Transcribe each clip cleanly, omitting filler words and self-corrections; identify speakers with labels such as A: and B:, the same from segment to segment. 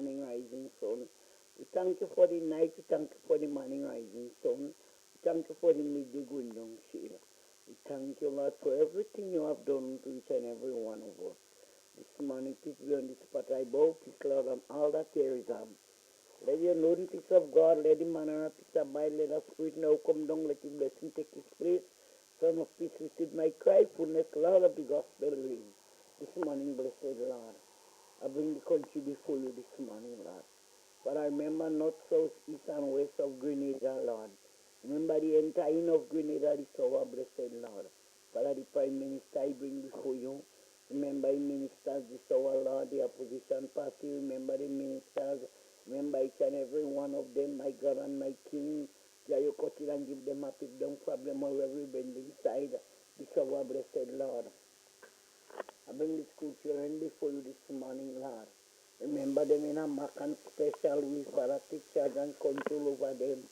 A: morning rising sun. We thank you for the night. We thank you for the morning rising sun. We thank you for the midday going down shade. We thank you, Lord, for everything you have done to each and every one of us. This morning, peace be on this spot. I bow, peace, Lord, on all that there is. Let your know the peace of God, let the manner of peace abide, let us spirit now come down, let the blessing take its place. Son of peace, receive my cry, fullness, Lord of the gospel ring. This morning, blessed Lord, I bring the country before you this morning, Lord. But I remember north, south, east, and west of Grenada, Lord. Remember the entire of Grenada, this our blessed Lord. Father, the Prime Minister I bring before you. Remember the ministers, this our Lord, the opposition party. Remember the ministers. Remember each and every one of them, my God and my King. Jah, you cut it and give them a pick down problem or every bending side. This our blessed Lord. I bring the school children before you this morning, Lord. Remember them in a mark and special way, Father, take charge and control over them.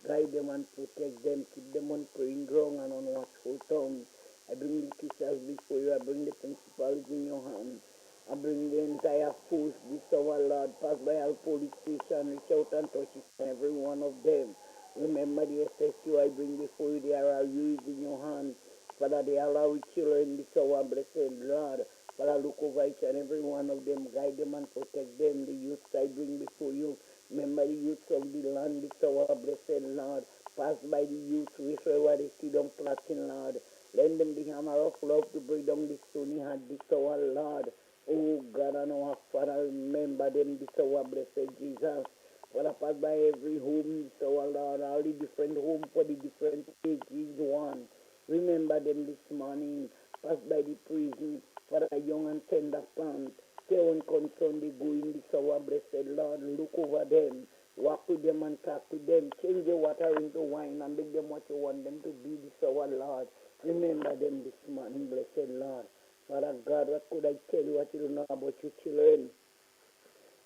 A: Guide them and protect them. Keep them on praying ground and on watchful tongue. I bring the teachers before you. I bring the principals in your hands. I bring the entire force, this our Lord. Pass by our police station, reach out and touch each and every one of them. Remember the SSU I bring before you. The RRU is in your hands. Father, they allow children, this our blessed Lord. Father, look over each and every one of them, guide them and protect them. The youths I bring before you. Remember the youths of the land, this our blessed Lord. Pass by the youths, wherever they see them plotting, Lord. Lend them the hammer of love to bring down the stony heart, this our Lord. Oh God and our Father, remember them, this our blessed Jesus. Father, pass by every home, this our Lord, all the different homes for the different ages one. Remember them this morning. Pass by the prison for a young and tender plant. Stay on concern, they go in this our blessed Lord. Look over them. Walk with them and talk to them. Change the water into wine and make them what you want them to be, this our Lord. Remember them this morning, blessed Lord. Father God, what could I tell you what you don't know about your children?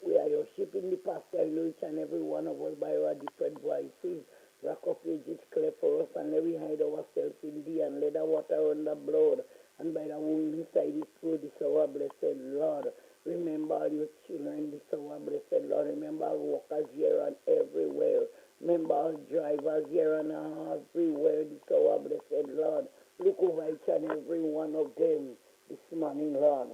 A: We are your sheep in the pasture. I know each and every one of us by our different voices. Rock of ages clear for us, and let we hide ourselves in thee, and let the water run the blood, and by the wound inside this food, this our blessed Lord. Remember all your children, this our blessed Lord. Remember all workers here and everywhere. Remember all drivers here and everywhere, this our blessed Lord. Look over each and every one of them this morning, Lord.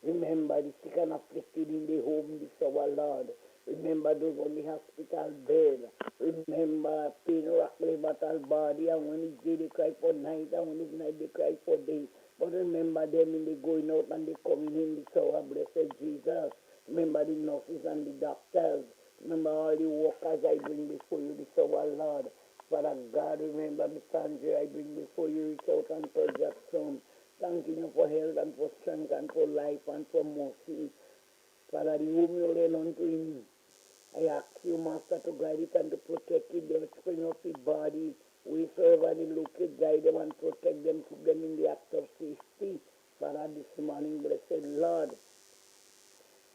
A: Remember the sick and afflicted in the home, this our Lord. Remember those on the hospital bed. Remember pain, rock, battle body, and when it's day they cry for night, and when it's night they cry for day. But remember them in the going out and the coming in, this our blessed Jesus. Remember the nurses and the doctors. Remember all the workers I bring before you, this our Lord. Father God, remember Mr. Andre I bring before you, reach out and tell Jackson. Thanking you for health and for strength and for life and for mercy. Father, the whom you lay unto him, I ask you, Master, to guide it and to protect it, the spring of his body. We serve and look it, guide them and protect them, keep them in the act of safety. Father, this morning, blessed Lord,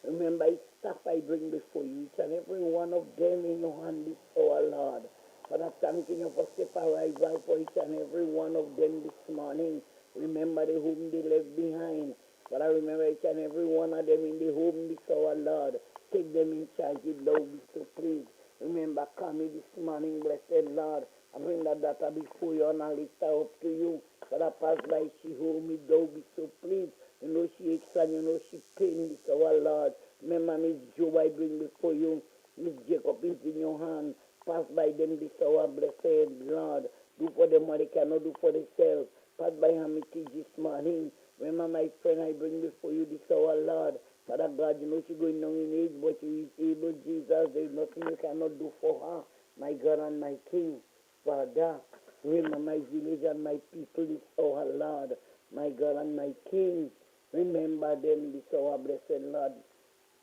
A: remember each staff I bring before you, each and every one of them in your hand this hour, Lord. Father, thanking you for safe arrival for each and every one of them this morning. Remember the whom they left behind. Father, remember each and every one of them in the home this hour, Lord. Take them in charge, if thou be so pleased. Remember, Kami this morning, blessed Lord. I bring that data before you and I lift her up to you. Father, pass by she home, if thou be so pleased. You know she aches and you know she pain this hour, Lord. Remember Miss Joe, I bring before you. Miss Jacob is in your hand. Pass by them this hour, blessed Lord. Do for them what they cannot do for themselves. Pass by Hamity this morning. Remember my friend I bring before you this hour, Lord. Father God, you know she's going down in age, but she is able, Jesus. There is nothing you cannot do for her. My God and my King. Father, remember my village and my people this hour, Lord. My God and my King. Remember them this hour, blessed Lord.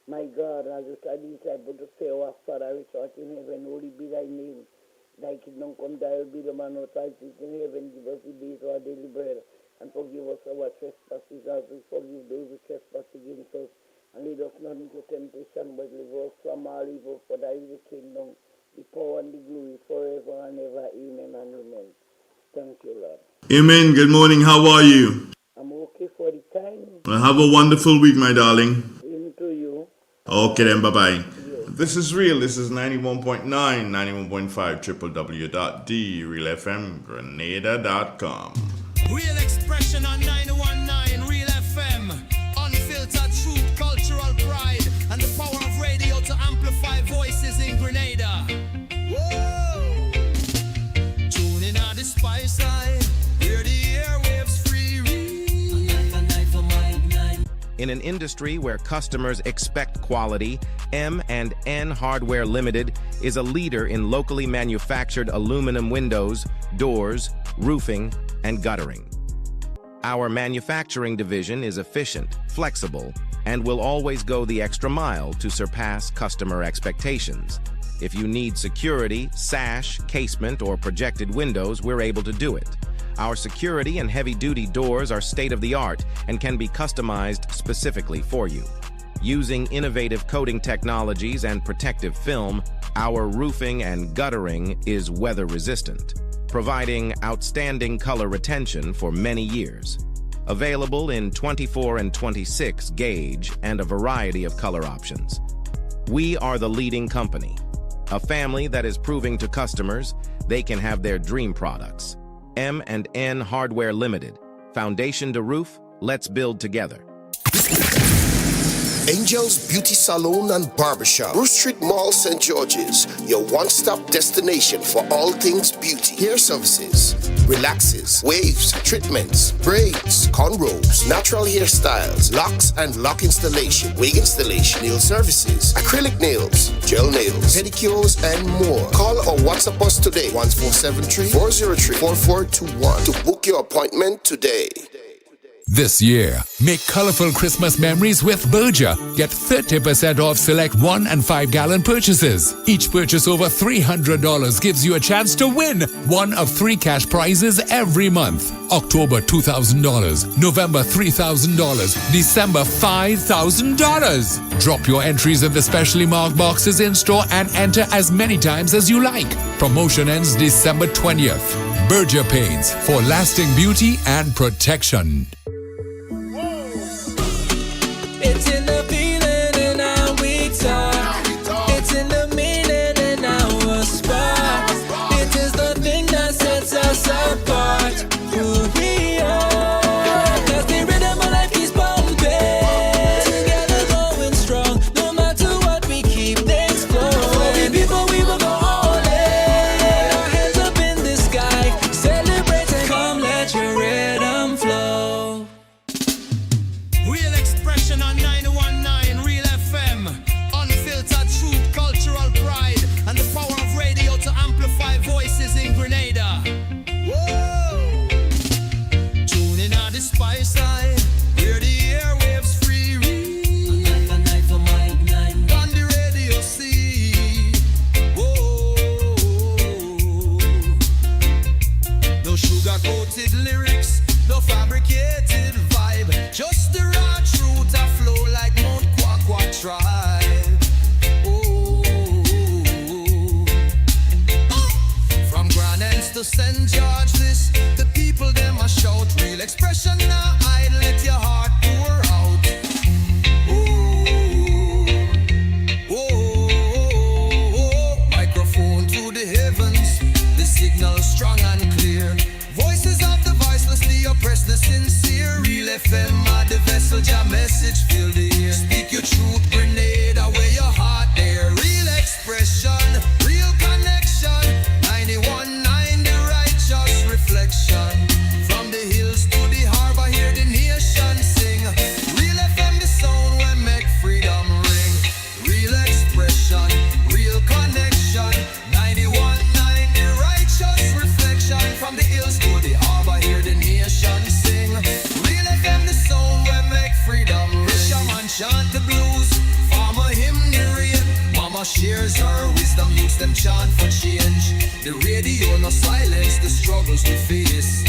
A: My God, as you try these disciples to say, our Father, which art in heaven, holy be thy name. Thy kingdom come, thy will be the man of thy feet in heaven. Give us the day our daily bread, and forgive us our trespasses as we forgive those who trespass against us. And lead us not into temptation, but deliver us from all evil. For thy is the kingdom, the power, and the glory, forever and ever. Amen and amen. Thank you, Lord.
B: Amen. Good morning. How are you?
A: I'm okay for the time.
B: Have a wonderful week, my darling.
A: Same to you.
B: Okay then, bye-bye.
A: Yes.
B: This is real. This is 91.9, 91.5, www.realfmgrenada.com.
C: Real expression on 919 Real FM. Unfiltered truth, cultural pride, and the power of radio to amplify voices in Grenada. Whoa! Tune in on the spice side, hear the airwaves free.
D: In an industry where customers expect quality, M&N Hardware Limited is a leader in locally manufactured aluminum windows, doors, roofing, and guttering. Our manufacturing division is efficient, flexible, and will always go the extra mile to surpass customer expectations. If you need security, sash, casement, or projected windows, we're able to do it. Our security and heavy-duty doors are state-of-the-art and can be customized specifically for you. Using innovative coating technologies and protective film, our roofing and guttering is weather-resistant, providing outstanding color retention for many years. Available in 24 and 26 gauge and a variety of color options. We are the leading company, a family that is proving to customers they can have their dream products. M&N Hardware Limited. Foundation to roof, let's build together.
E: Angel's Beauty Salon and Barbershop, Bruce Street Mall, St. George's, your one-stop destination for all things beauty. Hair services, relaxes, waves, treatments, braids, cornrows, natural hairstyles, locks and lock installation, wig installation, nail services, acrylic nails, gel nails, pedicures, and more. Call or WhatsApp us today, 1473-403-4421 to book your appointment today.
F: This year, make colorful Christmas memories with Berger. Get 30% off select 1 and 5 gallon purchases. Each purchase over $300 gives you a chance to win one of 3 cash prizes every month. October $2,000, November $3,000, December $5,000. Drop your entries in the specially marked boxes in store and enter as many times as you like. Promotion ends December 20th. Berger Paints for lasting beauty and protection.
G: It's in the feeling and how we talk. It's in the meaning and our spark. It is the thing that sets us apart. Who we are. Cause the rhythm of life keeps pumping. Together going strong. No matter what, we keep things flowing. We people, we will go all in. Our hands up in the sky. Celebrate and come, let your rhythm flow.
C: Real expression on 919 Real FM. Unfiltered truth, cultural pride, and the power of radio to amplify voices in Grenada. Whoa! Tune in on the spice side, hear the airwaves free. On the radio see. Whoa! No sugar-coated lyrics, no fabricated vibe, just the raw truth a flow like Mount Kwakwa tribe. Oh. From Grand Ends to St. George's, the people them a shout. Real expression now hide, let your heart pour out. Microphone to the heavens, the signal strong and clear. Voices of the voiceless, the oppressed, the sincere. Real FM are the vessel, your message fill the air. Speak your truth, Grenada, where your heart there. Real expression, real connection. 91.9 the righteous reflection. From the hills to the harbor, hear the nation sing. Real FM, the sound where make freedom ring. Real expression, real connection. 91.9 the righteous reflection. From the hills to the harbor, hear the nation sing. Real FM, the sound where make freedom ring. Fisherman chant the blues, farmer hymn the rain. Mama shares her wisdom, youths them chant for change. The radio no silence the struggles we face.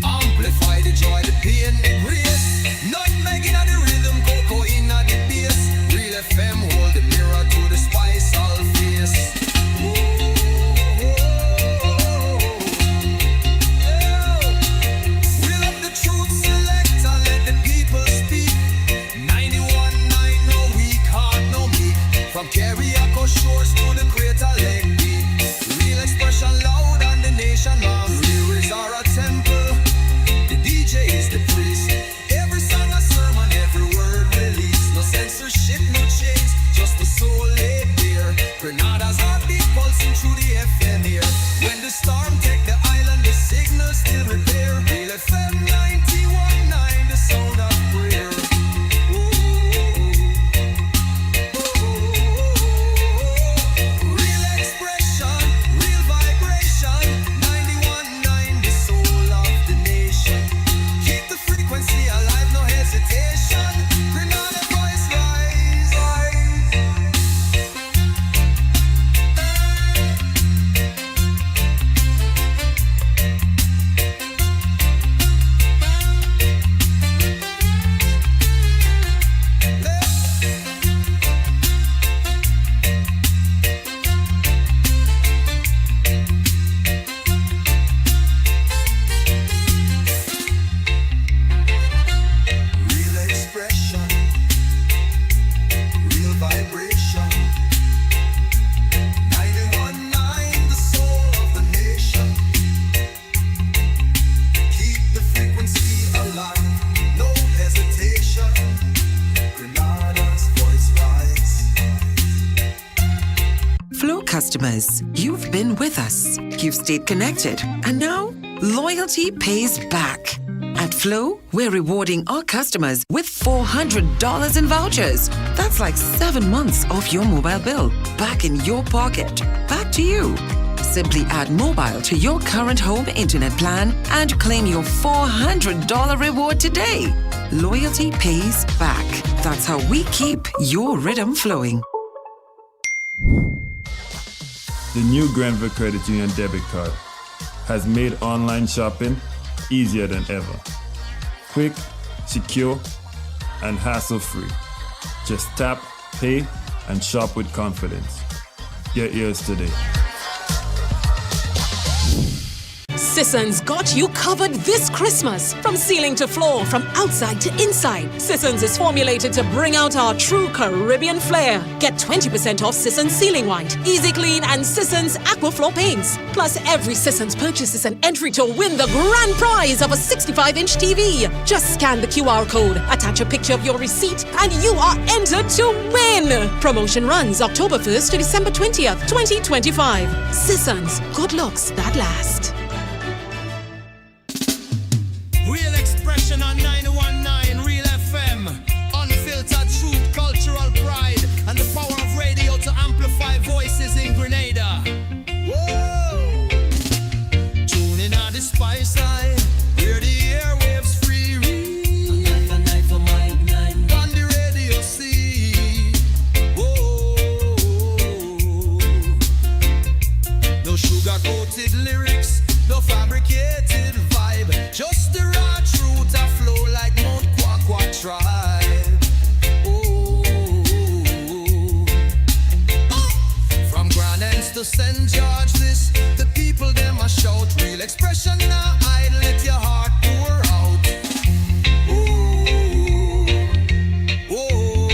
C: Amplify the joy, the pain, the grace. Not making the rhythm, cocoa in the bass. Real FM hold the mirror to the spice all face. Reel up the truth select and let the people speak. 91.9 no weak heart, no From Carriacou shores to the Crater Lake beat. Real expression loud and the nation loves. Lyrics are a temple, the DJ is the priest. Every song a sermon, every word released. No censorship, no chains, just the soul laid bare. Grenada's heartbeat pulsing through the FM here. When the storm take the island, the signal still repair. Real FM 91.9, the sound of prayer. Real expression, real vibration. 91.9, the soul of the nation. Keep the frequency alive, no hesitation. Grenada voice rise. Real expression, real vibration. 91.9, the soul of the nation. Keep the frequency alive, no hesitation. Grenada's voice rise.
H: Flow customers, you've been with us. You've stayed connected. And now, loyalty pays back. At Flow, we're rewarding our customers with $400 in vouchers. That's like 7 months off your mobile bill. Back in your pocket. Back to you. Simply add mobile to your current home internet plan and claim your $400 reward today. Loyalty pays back. That's how we keep your rhythm flowing.
I: The new Grenville Credit Union debit card has made online shopping easier than ever. Quick, secure, and hassle-free. Just tap, pay, and shop with confidence. Get yours today.
J: Sisson's got you covered this Christmas. From ceiling to floor, from outside to inside. Sisson's is formulated to bring out our true Caribbean flair. Get 20% off Sisson's Ceiling White, Easy Clean, and Sisson's Aquaflow paints. Plus, every Sisson's purchase is an entry to win the grand prize of a 65-inch TV. Just scan the QR code, attach a picture of your receipt, and you are entered to win. Promotion runs October 1st to December 20th, 2025. Sisson's, good looks that last.
C: Real expression on 919 Real FM. Unfiltered truth, cultural pride, and the power of radio to amplify voices in Grenada. Whoa! Tune in on the spice side, hear the airwaves free. On the radio see. Whoa! No sugar-coated lyrics, no fabricated vibe, just the raw truth a flow like Mount Kwakwa tribe. Ooh. From Grand Anse to St. George, this the people them a shout. Real expression now, I let your heart pour out. Ooh. Ooh.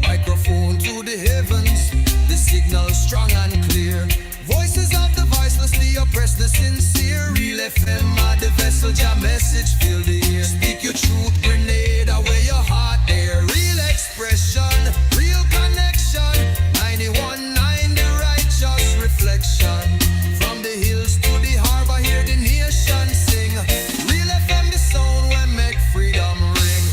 C: Microphone to the heavens, the signal strong and clear. Voices of the voiceless, the oppressed, the sincere. Real FM are the vessel, your message fill the air. Speak your truth, Grenada, where your heart there. Real expression, real connection. 91.9, the righteous reflection. From the hills to the harbor, hear the nation sing. Real FM, the sound where make freedom ring.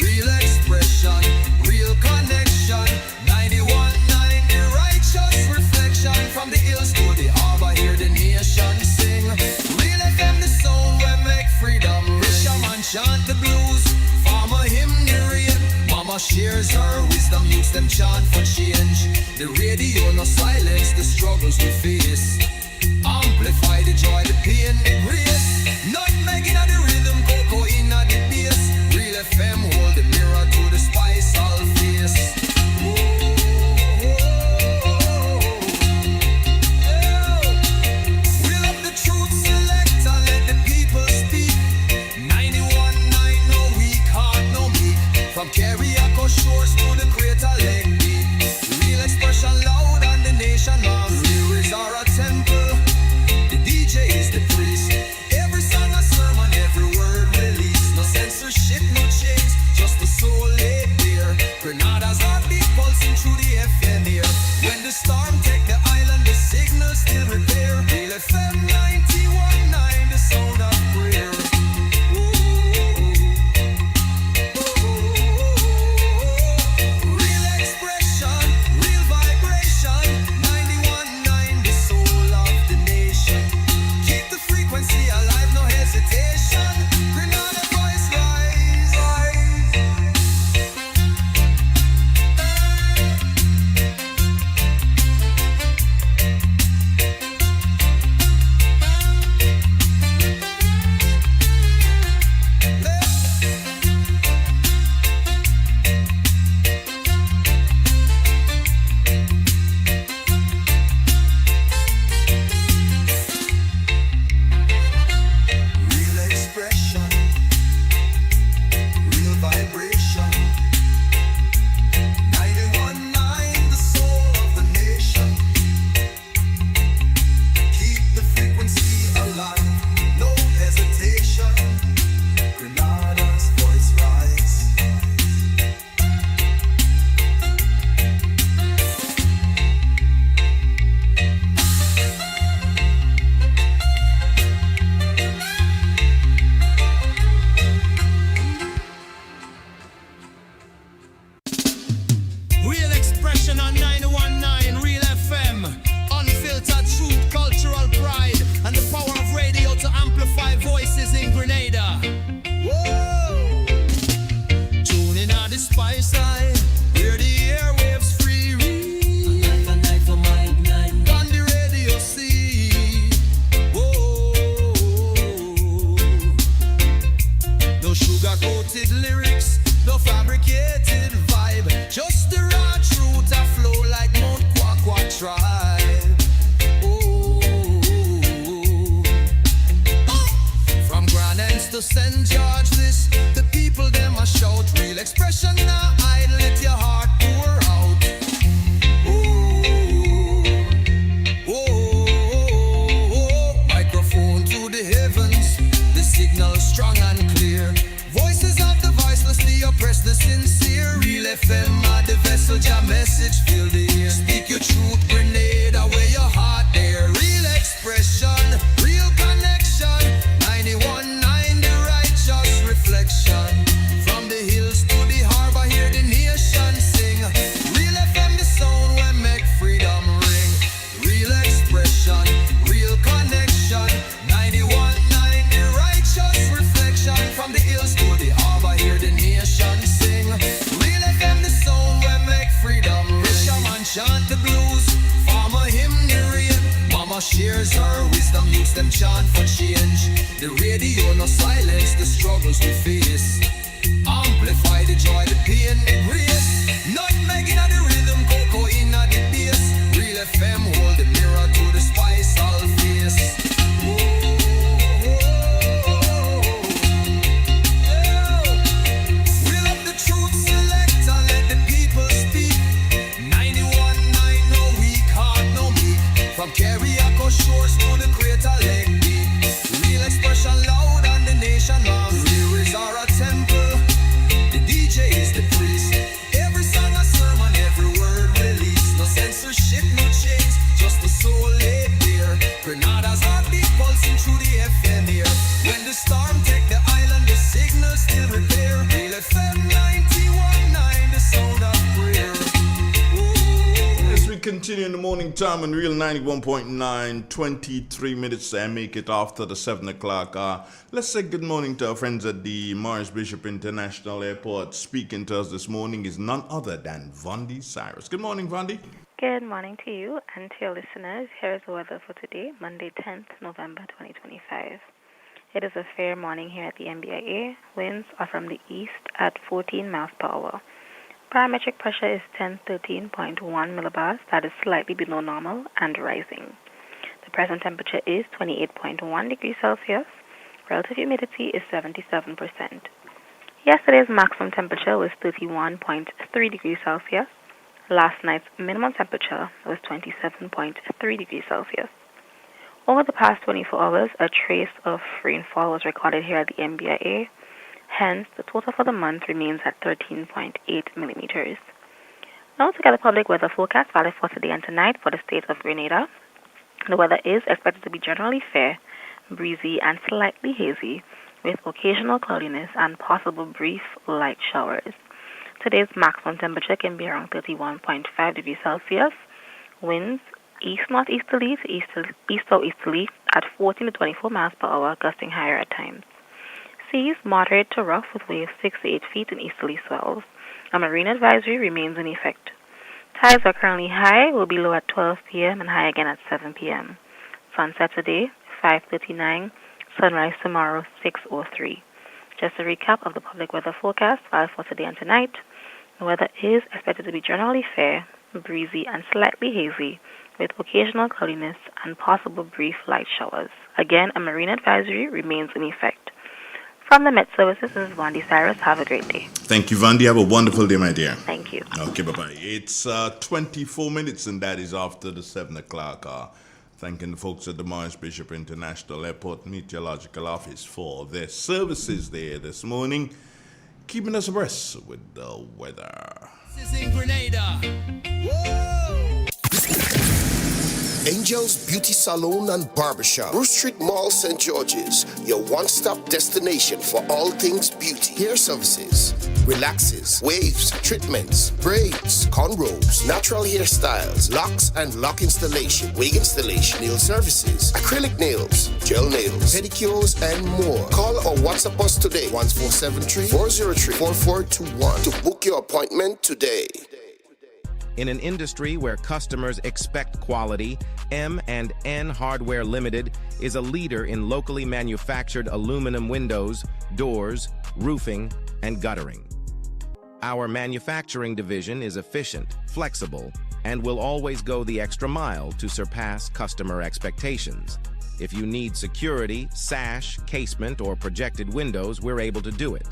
C: Real expression, real connection. 91.9, the righteous reflection. From the hills to the harbor, hear the nation sing. Real FM, the sound where make freedom ring. Fisherman chant the blues, farmer hymn the rain. Mama shares her wisdom, youths them chant for change. The radio no silence the struggles we face. Amplify the joy, the pain, the grace. Not making of the rhythm, cocoa in the bass. Real FM hold the mirror to the spice all face. Wheel up the truth selector, let the people speak. 91.9, no weak heart, no meek. From Carriacou shores to the Crater Lake beat. Tuning on 91.9 Real FM. Unfiltered truth, cultural pride, and the power of radio to amplify voices in Grenada. Whoa! Tuning on the spice side, where the airwaves free read. A night for my night. On the radio see. Whoa! No sugar-coated lyrics, no fabricated vibe, just the raw truth a flow like Mount Kwakwa tribe. Oh. From Grand Anse to St. George, this the people them a shout. Real expression now hide, let your heart pour out. Microphone to the heavens, the signal strong and clear. Voices of the voiceless, the oppressed, the sincere. Real FM are the vessel, your message fill the air. Speak your truth, Grenada, where your heart there. Real expression, real connection. 91.9 the righteous reflection. From the hills to the harbor, hear the nation sing. Real FM, the sound where make freedom ring. Real expression, real connection. 91.9 the righteous reflection. From the hills to the harbor, hear the nation sing. Real FM, the sound where make freedom ring. Fisherman chant the blues, farmer hymn the rain. Mama shares her wisdom, youths them chant for change. The radio no silence the struggles we face. Amplify the joy, the pain, the grace. Not making of the rhythm, cocoa in the bass. Real FM hold the mirror to the spice all face. Real up the truth select and let the people speak. 91.9 no weak heart, no meek. From Carriacou shores to the Greater Lake Deep. Real expression loud and the nation loves. Lyrics are a temple, the DJ is the priest. Every song a sermon, every word released. No censorship, no chains, just the soul laid bare. Grenada's heartbeat pulsing through the FM here. When the storm take the island, the signal still repair. Real FM 91.9, the sound of prayer.
B: As we continue in the morning time on Real 91.9, 23 minutes and make it after the 7 o'clock hour. Let's say good morning to our friends at the Morris Bishop International Airport. Speaking to us this morning is none other than Vondi Cyrus. Good morning, Vondi.
K: Good morning to you and to your listeners. Here is the weather for today, Monday 10th November 2025. It is a fair morning here at the MBIA. Winds are from the east at 14 miles per hour. Barometric pressure is 1013.1 millibars, that is slightly below normal and rising. The present temperature is 28.1 degrees Celsius. Relative humidity is 77%. Yesterday's maximum temperature was 31.3 degrees Celsius. Last night's minimum temperature was 27.3 degrees Celsius. Over the past 24 hours, a trace of rainfall was recorded here at the MBIA. Hence, the total for the month remains at 13.8 millimeters. Now to get the public weather forecast valid for today and tonight for the state of Grenada. The weather is expected to be generally fair, breezy, and slightly hazy, with occasional cloudiness and possible brief light showers. Today's maximum temperature can be around 31.5 degrees Celsius. Winds east-northeasterly to east-southeasterly at 14 to 24 miles per hour, gusting higher at times. Seas moderate to rough with waves 6 to 8 feet in easterly swells. A marine advisory remains in effect. Tides are currently high, will be low at 12 p.m. and high again at 7 p.m. Sunset today, 5:39. Sunrise tomorrow, 6:03. Just a recap of the public weather forecast for today and tonight. The weather is expected to be generally fair, breezy, and slightly hazy, with occasional cloudiness and possible brief light showers. Again, a marine advisory remains in effect. From the Met Services, this is Vondi Cyrus. Have a great day.
B: Thank you, Vondi. Have a wonderful day, my dear.
K: Thank you.
B: Okay, bye-bye. It's 24 minutes, and that is after the 7 o'clock hour. Thanking the folks at the Morris Bishop International Airport Meteorological Office for their services there this morning, keeping us abreast with the weather.
C: This is in Grenada. Whoa!
E: Angel's Beauty Salon and Barbershop. Bruce Street Mall, St. George's. Your one-stop destination for all things beauty. Hair services, relaxes, waves, treatments, braids, cornrows, natural hairstyles, locks and lock installation, wig installation, nail services, acrylic nails, gel nails, pedicures, and more. Call or WhatsApp us today, 1473-403-4421 to book your appointment today.
D: In an industry where customers expect quality, M&N Hardware Limited is a leader in locally manufactured aluminum windows, doors, roofing, and guttering. Our manufacturing division is efficient, flexible, and will always go the extra mile to surpass customer expectations. If you need security, sash, casement, or projected windows, we're able to do it.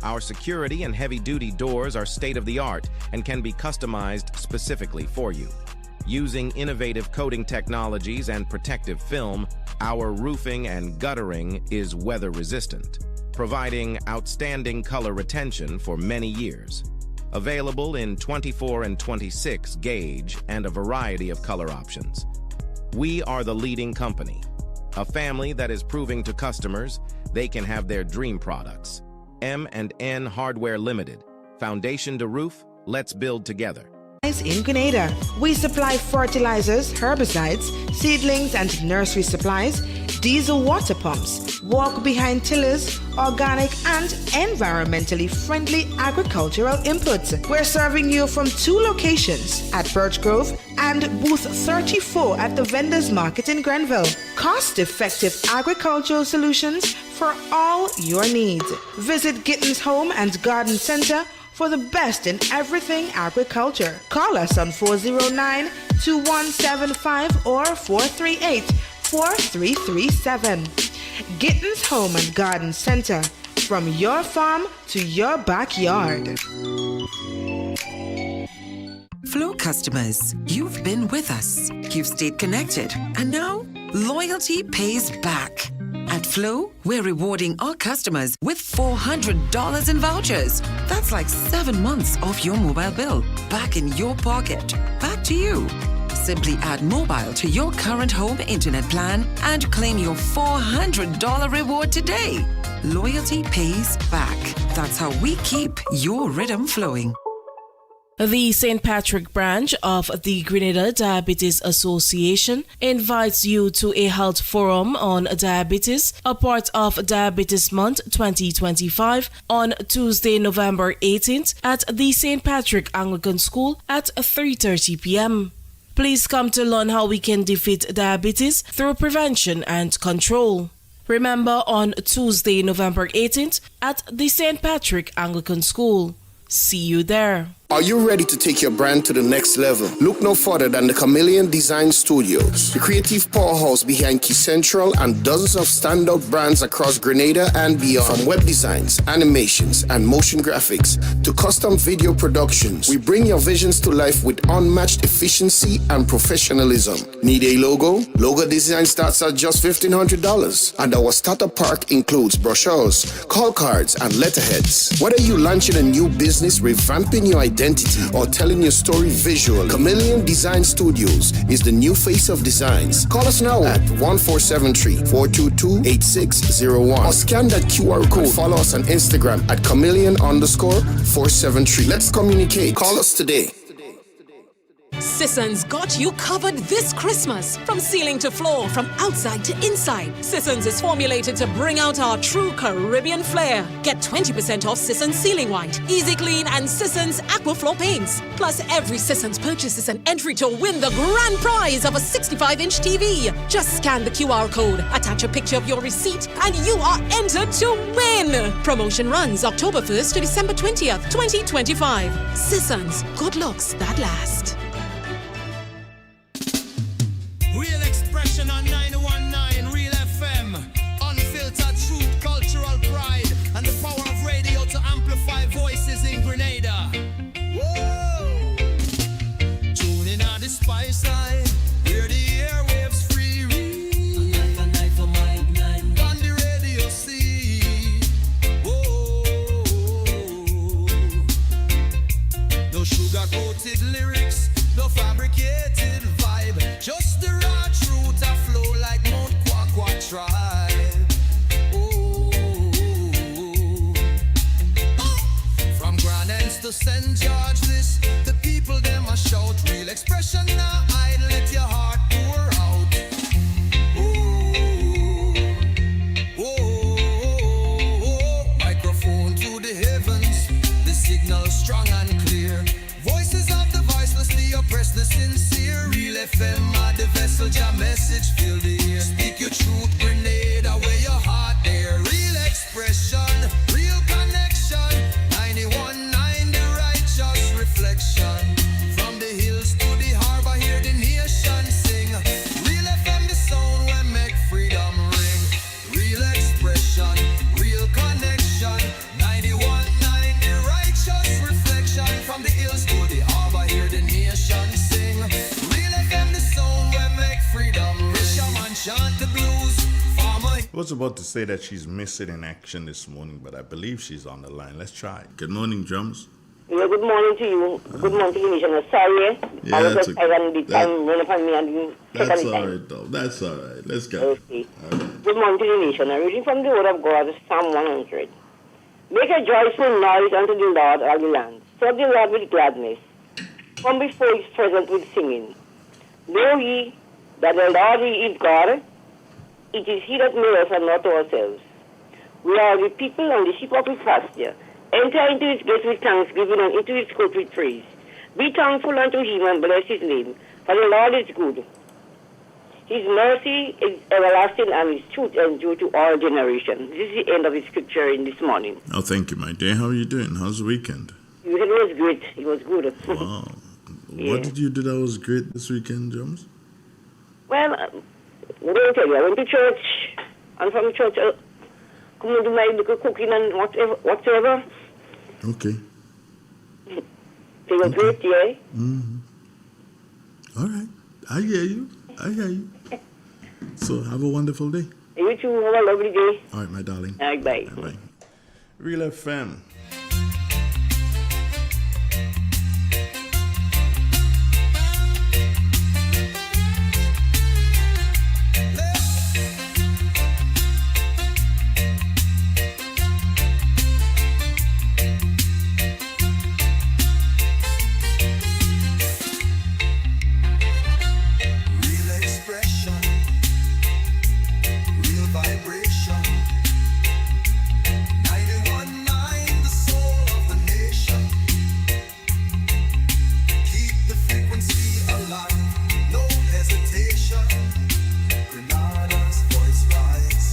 D: Our security and heavy-duty doors are state-of-the-art and can be customized specifically for you. Using innovative coating technologies and protective film, our roofing and guttering is weather-resistant, providing outstanding color retention for many years. Available in 24 and 26 gauge and a variety of color options. We are the leading company, a family that is proving to customers they can have their dream products. M&N Hardware Limited. Foundation to roof, let's build together.
L: In Grenada, we supply fertilizers, herbicides, seedlings and nursery supplies, diesel water pumps, walk-behind tillers, organic and environmentally friendly agricultural inputs. We're serving you from 2 locations at Birch Grove and booth 34 at the Vendors Market in Grenville. Cost-effective agricultural solutions for all your needs. Visit Gittins Home and Garden Center for the best in everything agriculture. Call us on 409-2175 or 438-4337. Gittins Home and Garden Center, from your farm to your backyard.
H: Flow customers, you've been with us. You've stayed connected. And now, loyalty pays back. At Flow, we're rewarding our customers with $400 in vouchers. That's like 7 months off your mobile bill. Back in your pocket. Back to you. Simply add mobile to your current home internet plan and claim your $400 reward today. Loyalty pays back. That's how we keep your rhythm flowing.
M: The St. Patrick branch of the Grenada Diabetes Association invites you to a health forum on diabetes, a part of Diabetes Month 2025, on Tuesday, November 18th at the St. Patrick Anglican School at 3:30 p.m. Please come to learn how we can defeat diabetes through prevention and control. Remember, on Tuesday, November 18th at the St. Patrick Anglican School. See you there.
E: Are you ready to take your brand to the next level? Look no further than the Chameleon Design Studios, the creative powerhouse behind Key Central and dozens of standout brands across Grenada and beyond. From web designs, animations, and motion graphics to custom video productions, we bring your visions to life with unmatched efficiency and professionalism. Need a logo? Logo design starts at just $1,500, and our starter pack includes brochures, call cards, and letterheads. Whether you're launching a new business, revamping your identity, or telling your story visually, Chameleon Design Studios is the new face of designs. Call us now at 1473-422-8601 or scan that QR code. Follow us on Instagram at chameleon_473. Let's communicate. Call us today.
J: Sisson's got you covered this Christmas. From ceiling to floor, from outside to inside, Sisson's is formulated to bring out our true Caribbean flair. Get 20% off Sisson's Ceiling White, Easy Clean, and Sisson's Aquaflow paints. Plus, every Sisson's purchase is an entry to win the grand prize of a 65-inch TV. Just scan the QR code, attach a picture of your receipt, and you are entered to win. Promotion runs October 1st to December 20th, 2025. Sisson's, good looks that last.
C: Real expression on 919 Real FM. Unfiltered truth, cultural pride, and the power of radio to amplify voices in Grenada. Whoa! Tune in on the spice side, hear the airwaves free. On the radio see. Whoa! No sugar-coated lyrics, no fabricated vibe, just the raw truth. shout. Real expression now idle, let your heart pour out. Microphone to the heavens, the signal strong and clear. Voices of the voiceless, the oppressed, the sincere. Real FM are the vessel, your message fill the air. Speak your truth, grenade away your heart there. Real expression, real connection. 91.9 the righteous reflection. From the hills to the harbor, hear the nation sing. Real FM, the sound will make freedom ring. Real expression, real connection. 91.9 the righteous reflection. From the hills to the harbor, hear the nation sing. Real FM, the sound will make freedom ring. Shaman chant the blues.
B: I was about to say that she's missing in action this morning, but I believe she's on the line. Let's try. Good morning, Drums.
N: Yeah, good morning to you. Good morning to you, nation. Sorry,
B: Yeah,
N: I was
B: that's
N: just tired the time run upon me and didn't check
B: That's
N: on the
B: all
N: time.
B: right, though. That's all right. Let's go.
N: Okay. Good morning to the nation. I'm reading from the word of God, Psalm 100. Make a joyful noise unto the Lord, all the land. Serve the Lord with gladness. Come before his presence with singing. Know ye that the Lord he is God. It is he that made us and not ourselves. We are the people and the sheep of his pasture. Enter into his gates with thanksgiving and into his court with praise. Be thankful unto him and bless his name, for the Lord is good. His mercy is everlasting and his truth endure to all generations. This is the end of the scripture in this morning.
B: Oh, thank you, my dear. How are you doing? How's the weekend?
N: It was great. It was good.
B: Wow.
N: Yeah.
B: What did you do that was great this weekend, Drums?
N: Well, I'm going to tell you, I went to church, and from church, come and do my little cooking and whatever.
B: Okay.
N: They were great, yeah.
B: Mm-hmm. All right. I hear you. I hear you. So have a wonderful day.
N: You too. Have a lovely day.
B: All right, my darling.
N: All right, bye.
B: Bye-bye. Real FM.
C: Vibration 91.9 the soul of the nation. Keep the frequency alive, no hesitation. Grenada's voice rise.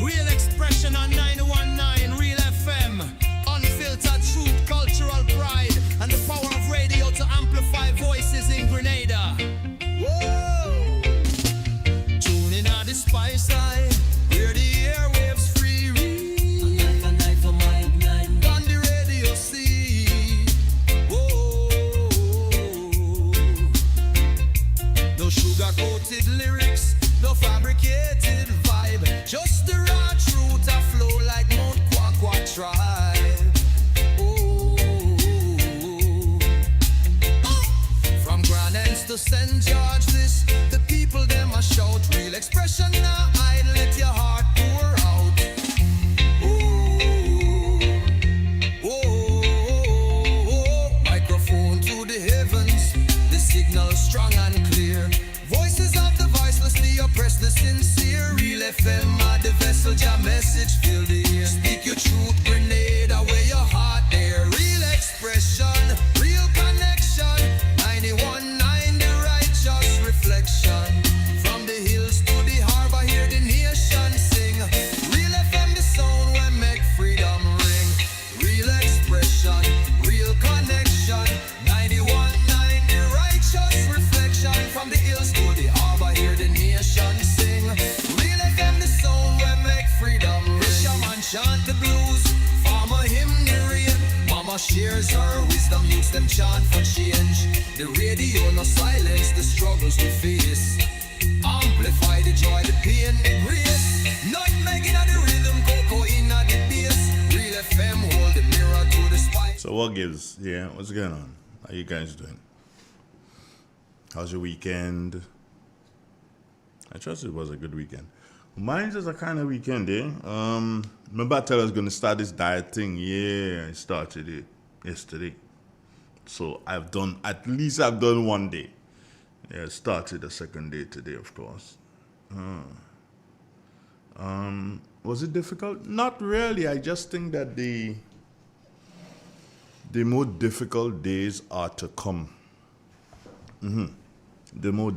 C: Real expression on 91.9 Real FM. Unfiltered truth, cultural pride, and the power of radio to amplify voices in Grenada. Whoa! Tuning on the spice side, where the airwaves free read. On the radio see. Whoa! No sugar-coated lyrics, no fabricated vibe, just the raw truth a flow like Mount Kwakwa tribe. Oh. From Grand Anse to St. George, this the people them a shout. Real expression now idle, let your heart pour out. Microphone to the heavens, the signal strong and clear. Voices of the voiceless, the oppressed, the sincere. Real FM are the vessel, your message fill the air. Speak your truth, grenade away your heart there. Real expression, real connection. 91.9 the righteous reflection. From the hills to the harbor, hear the nation sing. Real FM, the sound will make freedom ring. Real expression, real connection. 91.9 the righteous reflection. From the hills to the harbor, hear the nation sing. Real FM, the sound will make freedom ring. Shaman chant the blues, farmer hymn the rain. Mama shares her wisdom, youths them chant for change. The radio no silence the struggles we face. Amplify the joy, the pain, the grace. Not making the rhythm, cocoa in the bass. Real FM hold the mirror to the spine.
B: So what gives? Yeah, what's going on? How you guys doing? How's your weekend? I trust it was a good weekend. Mine's is a kind of weekend, eh? Remember I told I was gonna start this diet thing. Yeah, I started it yesterday. So I've done one day. Yeah, I started the second day today, of course. Was it difficult? Not really. I just think that the more difficult days are to come. The more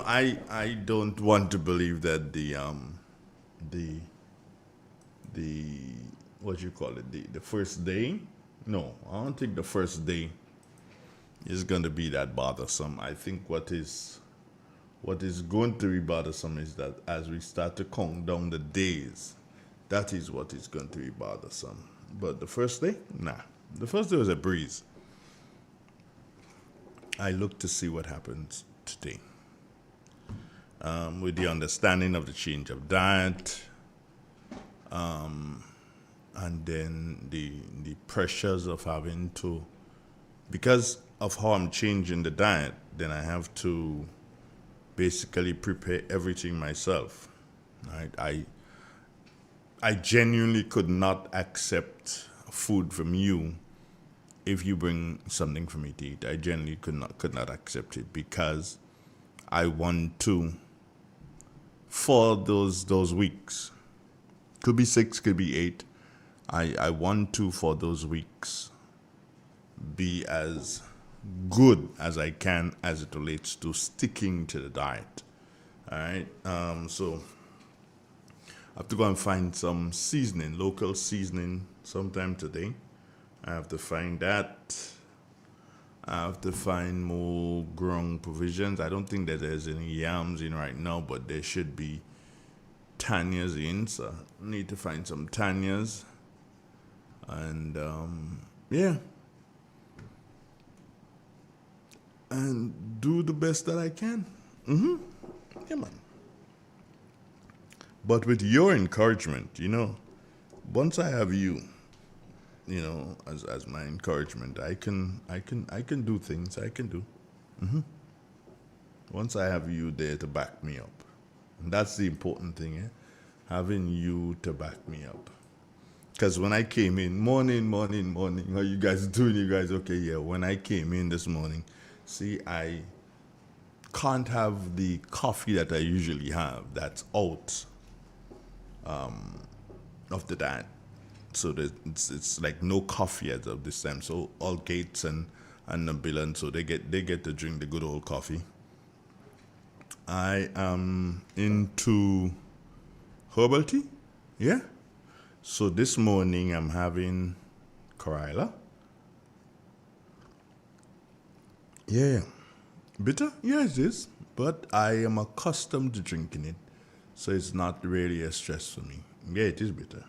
B: I don't want to believe that the what you call it, the first day. No, I don't think the first day is going to be that bothersome. I think what is going to be bothersome is that as we start to count down the days, that is what is going to be bothersome. But the first day, nah. The first day was a breeze. I look to see what happens today. With the understanding of the change of diet, and then the pressures of having to, because of how I'm changing the diet, then I have to basically prepare everything myself. Right? I genuinely could not accept food from you if you bring something for me to eat. I genuinely could not accept it, because I want to, for those weeks, could be 6, could be 8, I want to, for those weeks, be as good as I can as it relates to sticking to the diet. All right. So I have to go and find some seasoning, local seasoning, sometime today. I have to find that. I have to find more grown provisions. I don't think that there's any yams in right now, but there should be tanyas in. So I need to find some tanyas. And yeah. And do the best that I can. Yeah, man. But with your encouragement, once I have you, as my encouragement, I can do things. I can do. Once I have you there to back me up, and that's the important thing, having you to back me up. Because when I came in, morning, how you guys doing? You guys okay? Yeah. When I came in this morning, see, I can't have the coffee that I usually have. That's out of the diet. So it's like no coffee as of this time. So all Gates and Nabilan, so they get to drink the good old coffee. I am into herbal tea. Yeah. So this morning I'm having Corilla. Yeah. Bitter? Yeah, it is. But I am accustomed to drinking it. So it's not really a stress for me. Yeah, it is bitter.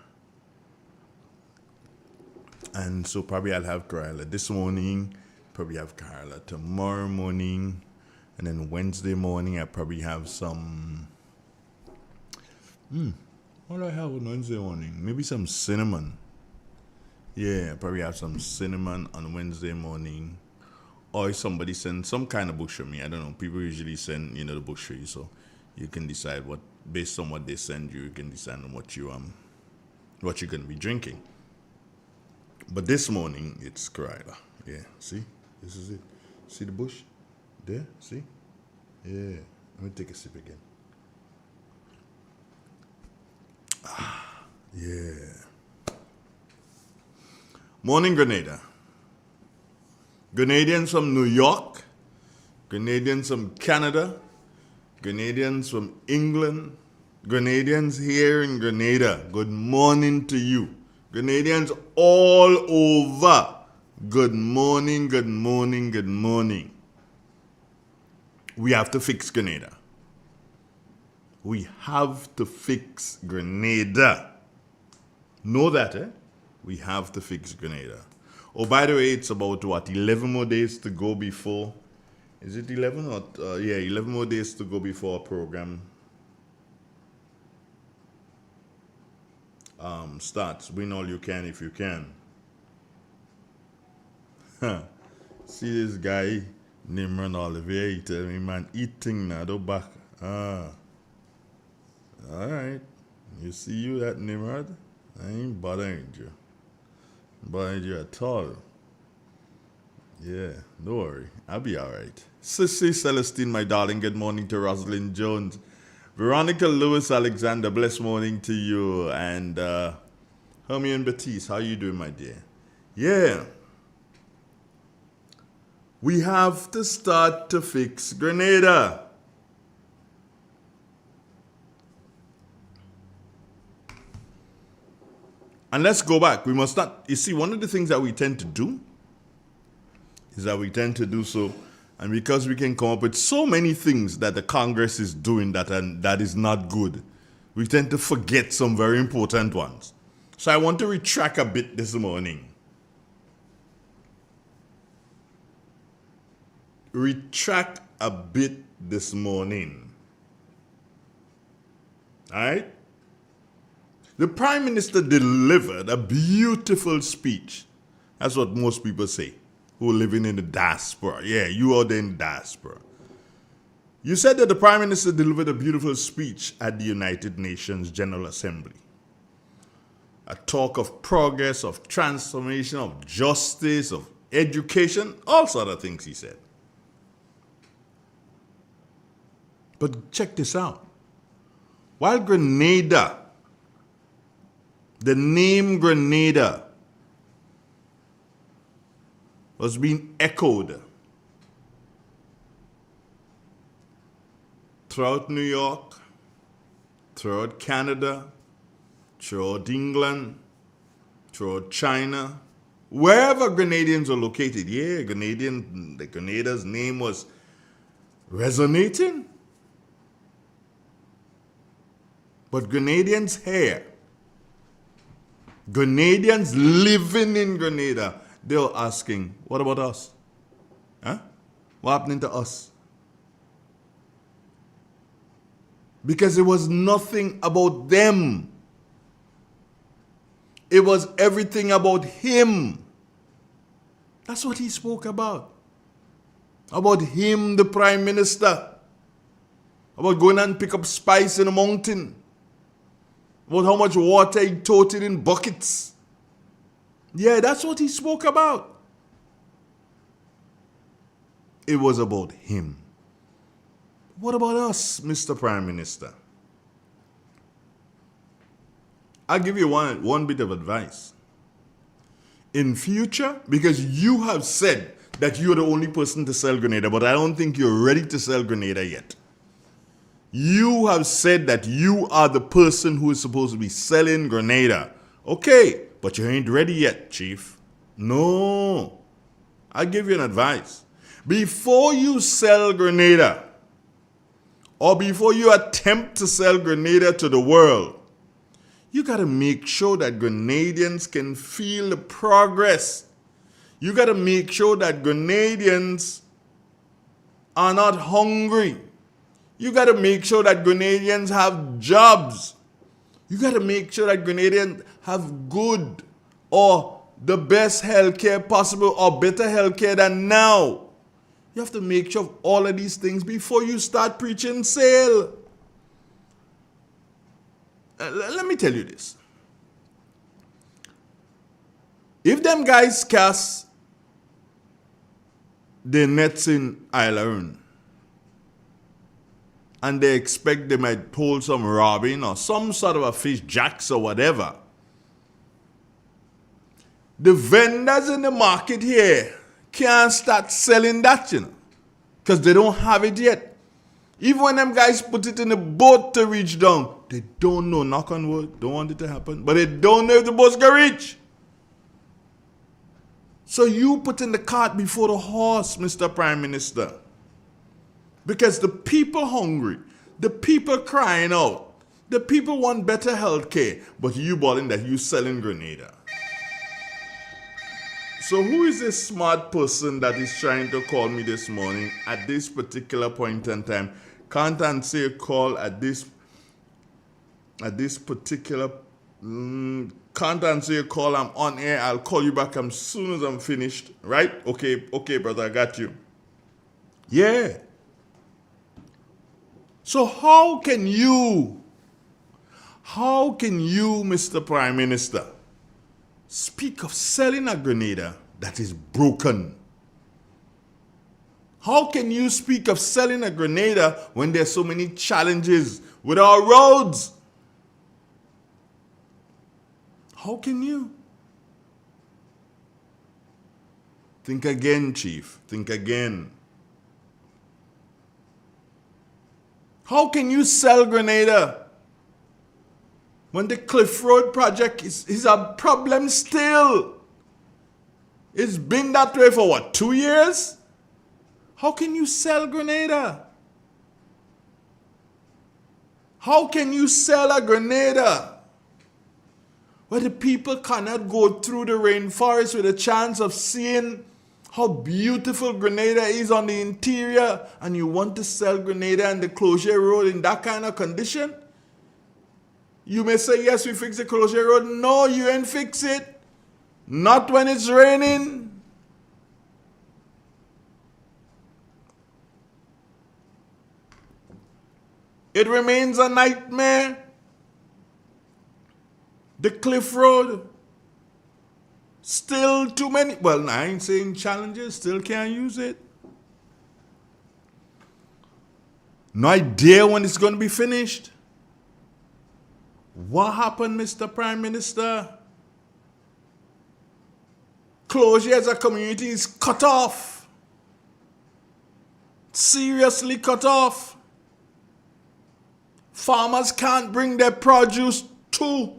B: And so probably I'll have Corilla this morning, probably have Corilla tomorrow morning, and then Wednesday morning I'll probably have some, what do I have on Wednesday morning? Maybe some cinnamon. Yeah, I'll probably have some cinnamon on Wednesday morning. Or if somebody sends some kind of bush for me, I don't know, people usually send, the bush for you, so you can decide based on what they send you, you can decide on what you're going to be drinking. But this morning, it's Corilla. Yeah, see? This is it. See the bush? There? See? Yeah. Let me take a sip again. Yeah. Morning, Grenada. Grenadians from New York. Grenadians from Canada. Grenadians from England. Grenadians here in Grenada. Good morning to you. Grenadians all over. Good morning, good morning, good morning. We have to fix Grenada. We have to fix Grenada. Know that, eh? We have to fix Grenada. Oh, by the way, it's about 11 more days to go before. Is it 11 or 11 more days to go before our program starts. Win all you can if you can. See this guy, Nimran Olivier, he tell me, man, eating now, do back. All right. You see you, that Nimrod? I ain't bothering you. Bothering you at all. Yeah, don't worry. I'll be all right. Sissy Celestine, my darling, good morning to Rosalind Jones. Veronica Lewis Alexander, blessed morning to you. And Hermione Batiste, how you doing, my dear? Yeah. We have to start to fix Grenada. And let's go back. We must not, you see, one of the things that we tend to do is that we tend to do so, and because we can come up with so many things that the Congress is doing that is not good, we tend to forget some very important ones. So I want to retract a bit this morning. Retract a bit this morning. All right? The Prime Minister delivered a beautiful speech. That's what most people say who are living in the diaspora. Yeah, you are there in the diaspora. You said that the Prime Minister delivered a beautiful speech at the United Nations General Assembly. A talk of progress, of transformation, of justice, of education, all sort of things he said. But check this out. While Grenada, the name Grenada, was being echoed throughout New York, throughout Canada, throughout England, throughout China, wherever Grenadians are located. Yeah, the Grenada's name was resonating. But Grenadians here, Grenadians living in Grenada, they were asking, what about us? Huh? What happening to us? Because it was nothing about them. It was everything about him. That's what he spoke about. About him, the Prime Minister. About going and pick up spice in the mountain. About how much water he toted in buckets. Yeah, that's what he spoke about. It was about him. What about us, Mr. Prime Minister? I'll give you one bit of advice. In future, because you have said that you're the only person to sell Grenada, but I don't think you're ready to sell Grenada yet. You have said that you are the person who is supposed to be selling Grenada. Okay, but you ain't ready yet, Chief. No. I'll give you an advice. Before you sell Grenada, or before you attempt to sell Grenada to the world, you got to make sure that Grenadians can feel the progress. You got to make sure that Grenadians are not hungry. You got to make sure that Grenadians have jobs. You got to make sure that Grenadians have good or the best healthcare possible or better healthcare than now. You have to make sure of all of these things before you start preaching sale. Let me tell you this. If them guys cast their nets in Ireland and they expect they might hold some robin or some sort of a fish jacks or whatever, the vendors in the market here can't start selling that, because they don't have it yet. Even when them guys put it in the boat to reach down, they don't know, knock on wood, don't want it to happen, but they don't know if the boat's gonna reach. So you put in the cart before the horse, Mr. Prime Minister. Because the people hungry, the people crying out, the people want better health care, but you balling that you selling Grenada. So who is this smart person that is trying to call me this morning at this particular point in time? Can't answer a call at this particular Can't answer your call. I'm on air. I'll call you back as soon as I'm finished. Right? Okay, brother, I got you. Yeah. So how can you, Mr. Prime Minister, speak of selling a grenade that is broken? How can you speak of selling a grenade when there's so many challenges with our roads? How can you? Think again, Chief. Think again. How can you sell Grenada when the Cliff Road project is a problem still? It's been that way for what, 2 years? How can you sell Grenada? How can you sell a Grenada where the people cannot go through the rainforest with a chance of seeing how beautiful Grenada is on the interior, and you want to sell Grenada and the Closure Road in that kind of condition? You may say, yes, we fix the Closure Road. No, you ain't fix it. Not when it's raining. It remains a nightmare. The Cliff Road. Still too many. Well, I ain't saying challenges. Still can't use it. No idea when it's going to be finished. What happened, Mr. Prime Minister? Closure as a community is cut off. Seriously cut off. Farmers can't bring their produce to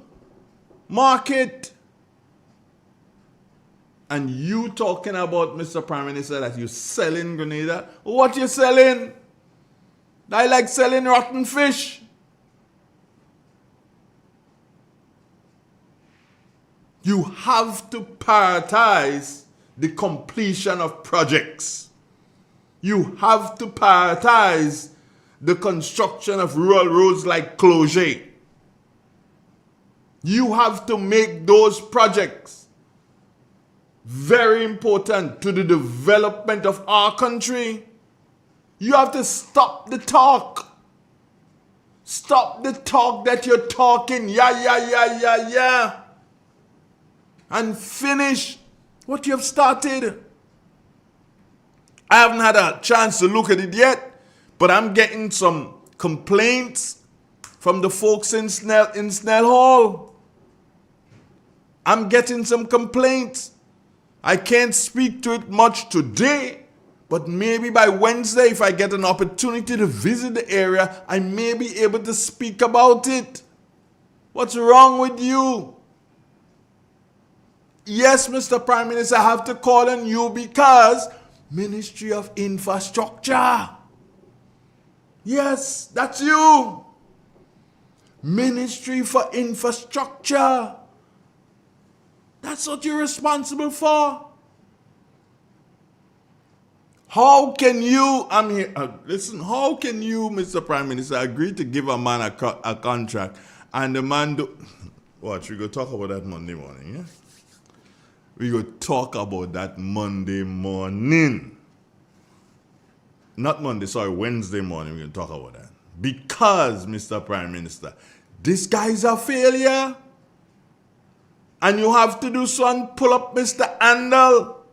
B: market. And you talking about, Mr. Prime Minister, that you're selling Grenada? What you selling? I like selling rotten fish. You have to prioritize the completion of projects. You have to prioritize the construction of rural roads like Closure. You have to make those projects very important to the development of our country. You have to stop the talk. Stop the talk that you're talking. Yeah. And finish what you have started. I haven't had a chance to look at it yet, but I'm getting some complaints from the folks in Snell Hall. I'm getting some complaints. I can't speak to it much today, but maybe by Wednesday, if I get an opportunity to visit the area, I may be able to speak about it. What's wrong with you? Yes, Mr. Prime Minister, I have to call on you because Ministry of Infrastructure. Yes, that's you. Ministry for Infrastructure. That's what you're responsible for. How can you, listen, how can you, Mr. Prime Minister, agree to give a man a contract and the man do, watch, we go talk about that Monday morning, yeah? We go talk about that Monday morning. Not Monday, sorry, Wednesday morning we can talk about that. Because, Mr. Prime Minister, this guy's a failure. And you have to do so and pull up Mr. Handel.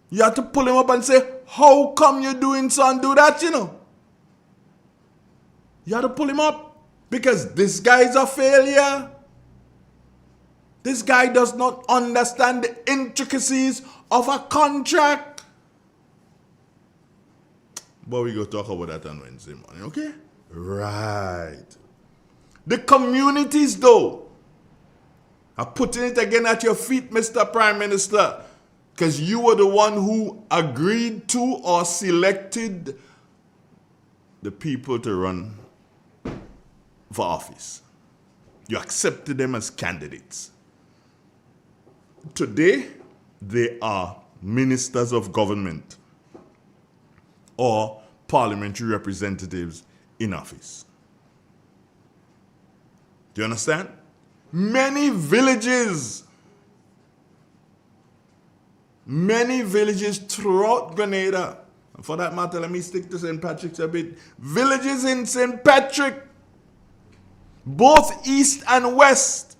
B: You have to pull him up and say, how come you're doing so and do that, you know? You have to pull him up because this guy is a failure. This guy does not understand the intricacies of a contract. But we go talk about that on Wednesday morning, okay? Right. The communities, though, are putting it again at your feet, Mr. Prime Minister, because you were the one who agreed to or selected the people to run for office. You accepted them as candidates. Today, they are ministers of government or parliamentary representatives in office. Do you understand? Many villages throughout Grenada, and for that matter, let me stick to St. Patrick's a bit. Villages in St. Patrick, both east and west,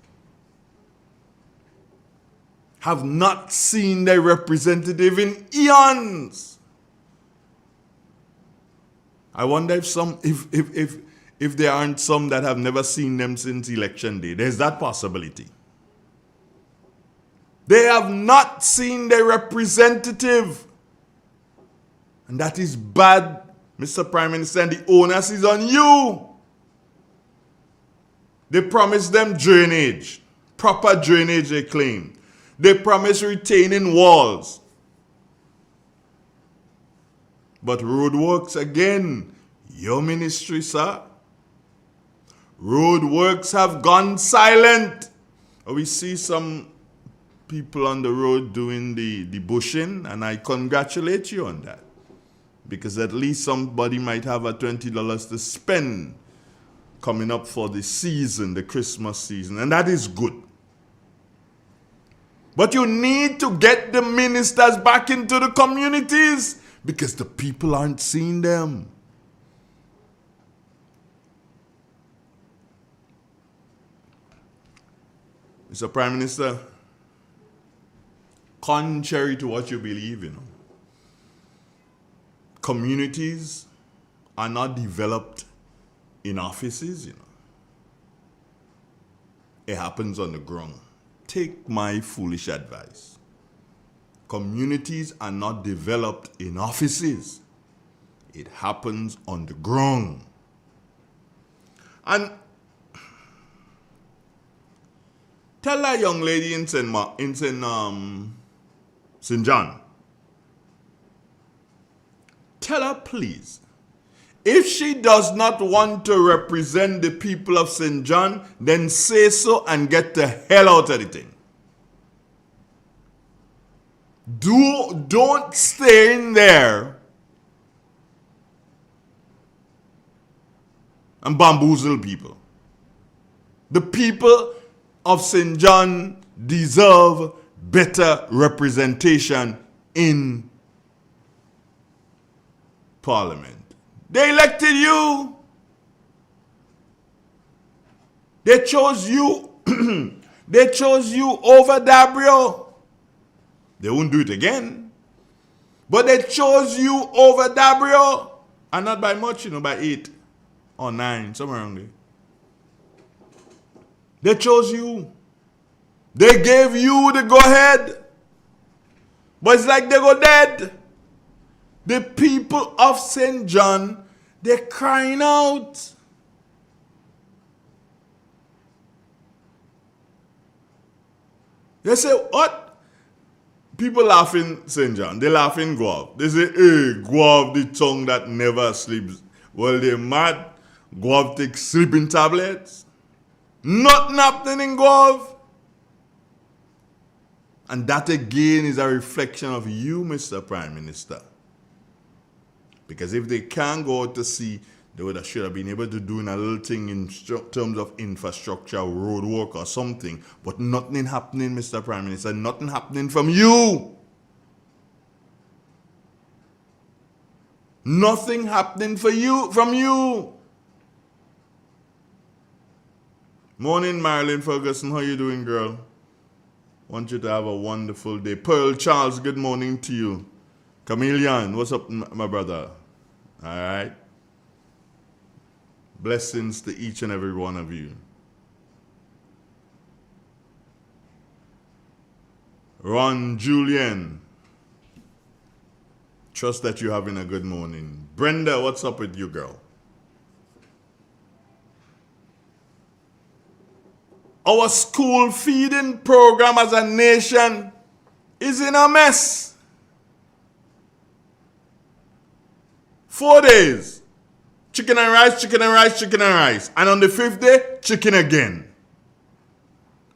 B: have not seen their representative in eons. I wonder if there aren't some that have never seen them since election day. There's that possibility. They have not seen their representative. And that is bad, Mr. Prime Minister, and the onus is on you. They promised them drainage, proper drainage they claim. They promised retaining walls. But roadworks again, your ministry, sir. Roadworks have gone silent. We see some people on the road doing the bushing, and I congratulate you on that. Because at least somebody might have a $20 to spend coming up for the season, the Christmas season, and that is good. But you need to get the ministers back into the communities because the people aren't seeing them. Mr. Prime Minister, contrary to what you believe, communities are not developed in offices, It happens on the ground. Take my foolish advice. Communities are not developed in offices. It happens on the ground. And tell that young lady in St. John, tell her, please, if she does not want to represent the people of St. John, then say so and get the hell out of the thing. Don't stay in there and bamboozle people. The people of St. John deserve better representation in Parliament. They elected you. They chose you. They chose you over Dabrio. They won't do it again. But they chose you over Dabrio. And not by much, by 8 or 9, somewhere around there. They chose you. They gave you the go-ahead. But it's like they go dead. The people of St. John, they're crying out. They say, what? People laugh in St. John. They laugh in Guav. They say, hey, Guav, the tongue that never sleeps. Well, they're mad. Guav takes sleeping tablets. Nothing happening in Guav. And that again is a reflection of you, Mr. Prime Minister. Because if they can't go out to sea, they should have been able to do a little thing in terms of infrastructure, road work or something. But nothing happening, Mr. Prime Minister. Nothing happening from you. Nothing happening from you. Morning, Marilyn Ferguson. How you doing, girl? Want you to have a wonderful day. Pearl Charles, good morning to you. Chameleon, what's up, my brother? All right. Blessings to each and every one of you. Ron Julian, trust that you're having a good morning. Brenda, what's up with you, girl? Our school feeding program as a nation is in a mess. 4 days, chicken and rice, chicken and rice, chicken and rice. And on the 5th day, chicken again.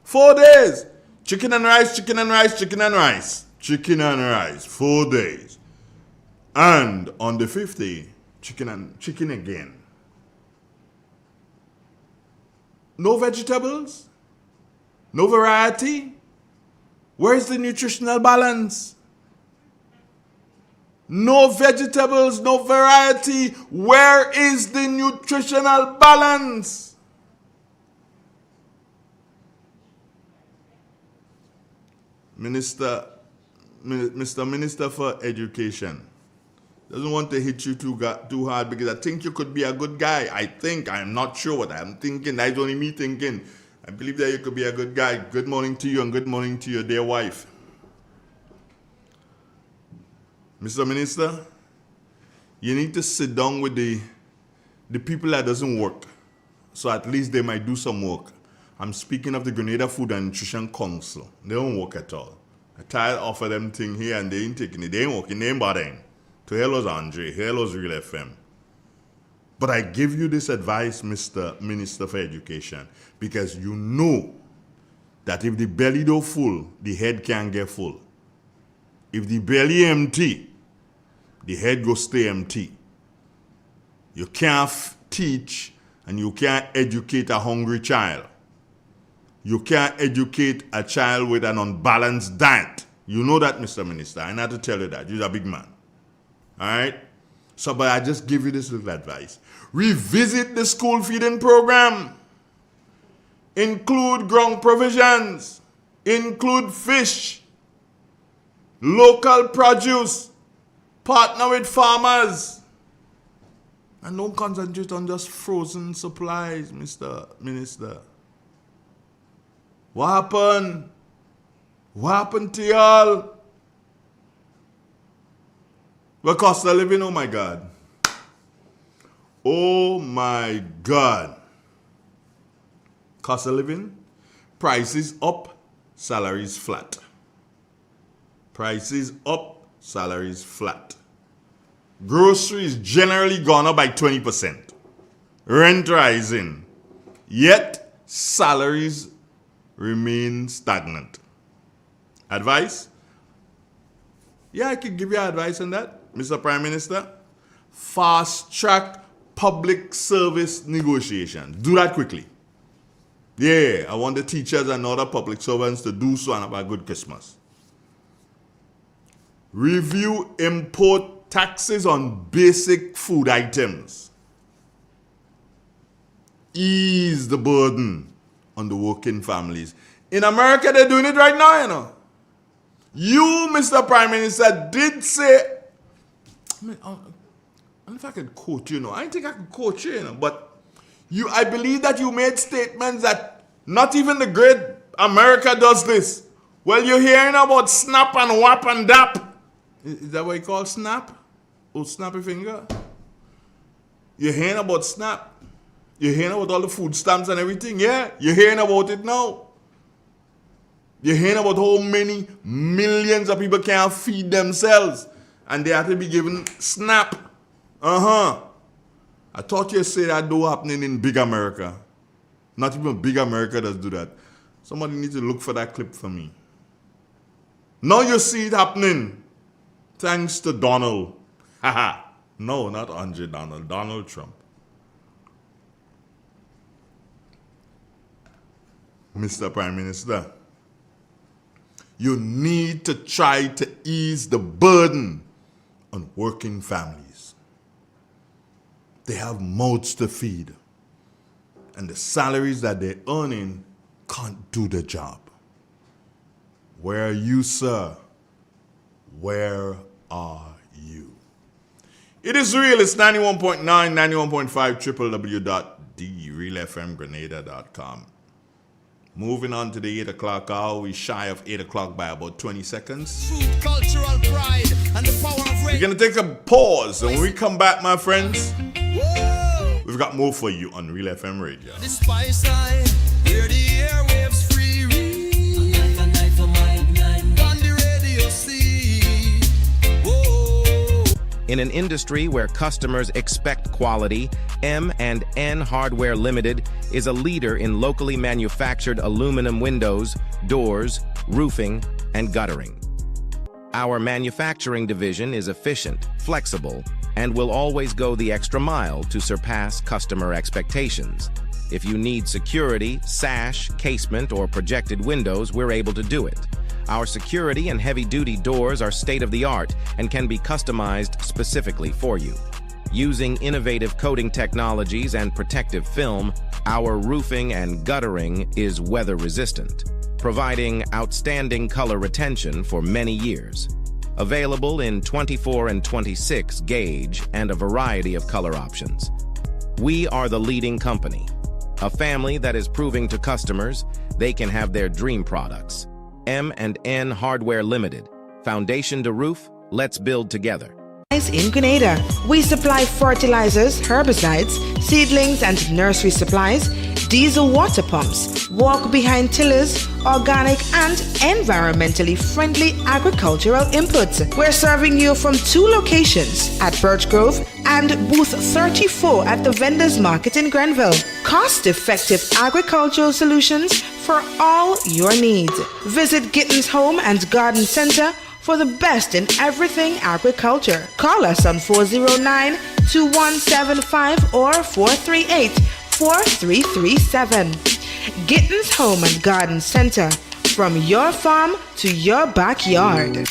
B: 4 days, chicken and rice, chicken and rice, chicken and rice. Chicken and rice, 4 days. And on the 5th day, chicken again. No vegetables? No variety? Where's the nutritional balance? No vegetables, no variety. Where is the nutritional balance? Mr. Minister for Education doesn't want to hit you too hard because I think you could be a good guy. I'm not sure what I'm thinking. That's only me thinking. I believe that you could be a good guy. Good morning to you and good morning to your dear wife. Mr. Minister, you need to sit down with the people that doesn't work. So at least they might do some work. I'm speaking of the Grenada Food and Nutrition Council. They don't work at all. I tried to offer them thing here and they ain't taking it. They ain't working, they ain't bothering. To hell was Andre, hell was Real FM. But I give you this advice, Mr. Minister for Education, because you know that if the belly don't full, the head can't get full. If the belly empty, the head go stay empty. You can't teach and you can't educate a hungry child. You can't educate a child with an unbalanced diet. You know that, Mr. Minister. I not to tell you that. You're a big man. All right? So, but I just give you this little advice. Revisit the school feeding program. Include ground provisions. Include fish. Local produce. Partner with farmers. And don't concentrate on just frozen supplies, Mr. Minister. What happened? What happened to y'all? The cost of living, oh my God. Oh my God. Cost of living, prices up, salaries flat. Prices up, salaries flat. Groceries generally gone up by 20%. Rent rising. Yet salaries remain stagnant. Advice? Yeah, I could give you advice on that, Mr. Prime Minister. Fast track public service negotiations. Do that quickly. Yeah, I want the teachers and other public servants to do so and have a good Christmas. Review import taxes on basic food items. Ease the burden on the working families. In America, they're doing it right now, you know. You, Mr. Prime Minister, did say, I don't know if I could quote you, I don't think I could quote you, but I believe that you made statements that not even the great America does this. Well, you're hearing about snap and whap and dap. Is that what you call snap? Oh, snappy finger? You're hearing about snap. You're hearing about all the food stamps and everything. Yeah, you're hearing about it now. You're hearing about how many millions of people can't feed themselves and they have to be given SNAP. I thought you said that do happening in big America. Not even big America does do that. Somebody needs to look for that clip for me. Now you see it happening. Thanks to Donald. No, not Andre Donald. Donald Trump. Mr. Prime Minister, you need to try to ease the burden on working families. They have mouths to feed, and the salaries that they're earning can't do the job. Where are you, sir? Where are you? It is real. It's 91.9, 91.5, www.therealfmgrenada.com. Moving on to the 8 o'clock hour. We shy of 8 o'clock by about 20 seconds.
C: Food, cultural pride, and the power of
B: We're going to take a pause. And when we come back, my friends, we've got more for you on Real FM Radio.
C: the spice line, where the airwaves free read. On the radio see. Whoa.
D: In an industry where customers expect quality, M&N Hardware Limited is a leader in locally manufactured aluminum windows, doors, roofing, and guttering. Our manufacturing division is efficient, flexible, and will always go the extra mile to surpass customer expectations. If you need security, sash, casement, or projected windows, we're able to do it. Our security and heavy-duty doors are state-of-the-art and can be customized specifically for you. Using innovative coating technologies and protective film, our roofing and guttering is weather-resistant, providing outstanding color retention for many years. Available in 24 and 26 gauge and a variety of color options. We are the leading company, a family that is proving to customers they can have their dream products. M&N Hardware Limited. Foundation to roof, let's build together.
L: In Grenada, we supply fertilizers, herbicides, seedlings and nursery supplies, diesel water pumps, walk-behind tillers, organic and environmentally friendly agricultural inputs. We're serving you from 2 locations at Birch Grove and booth 34 at the Vendors Market in Grenville. Cost-effective agricultural solutions for all your needs. Visit Gittins Home and Garden Center for the best in everything agriculture. Call us on 409-2175 or 438-4337. Gittins Home and Garden Center, from your farm to your backyard.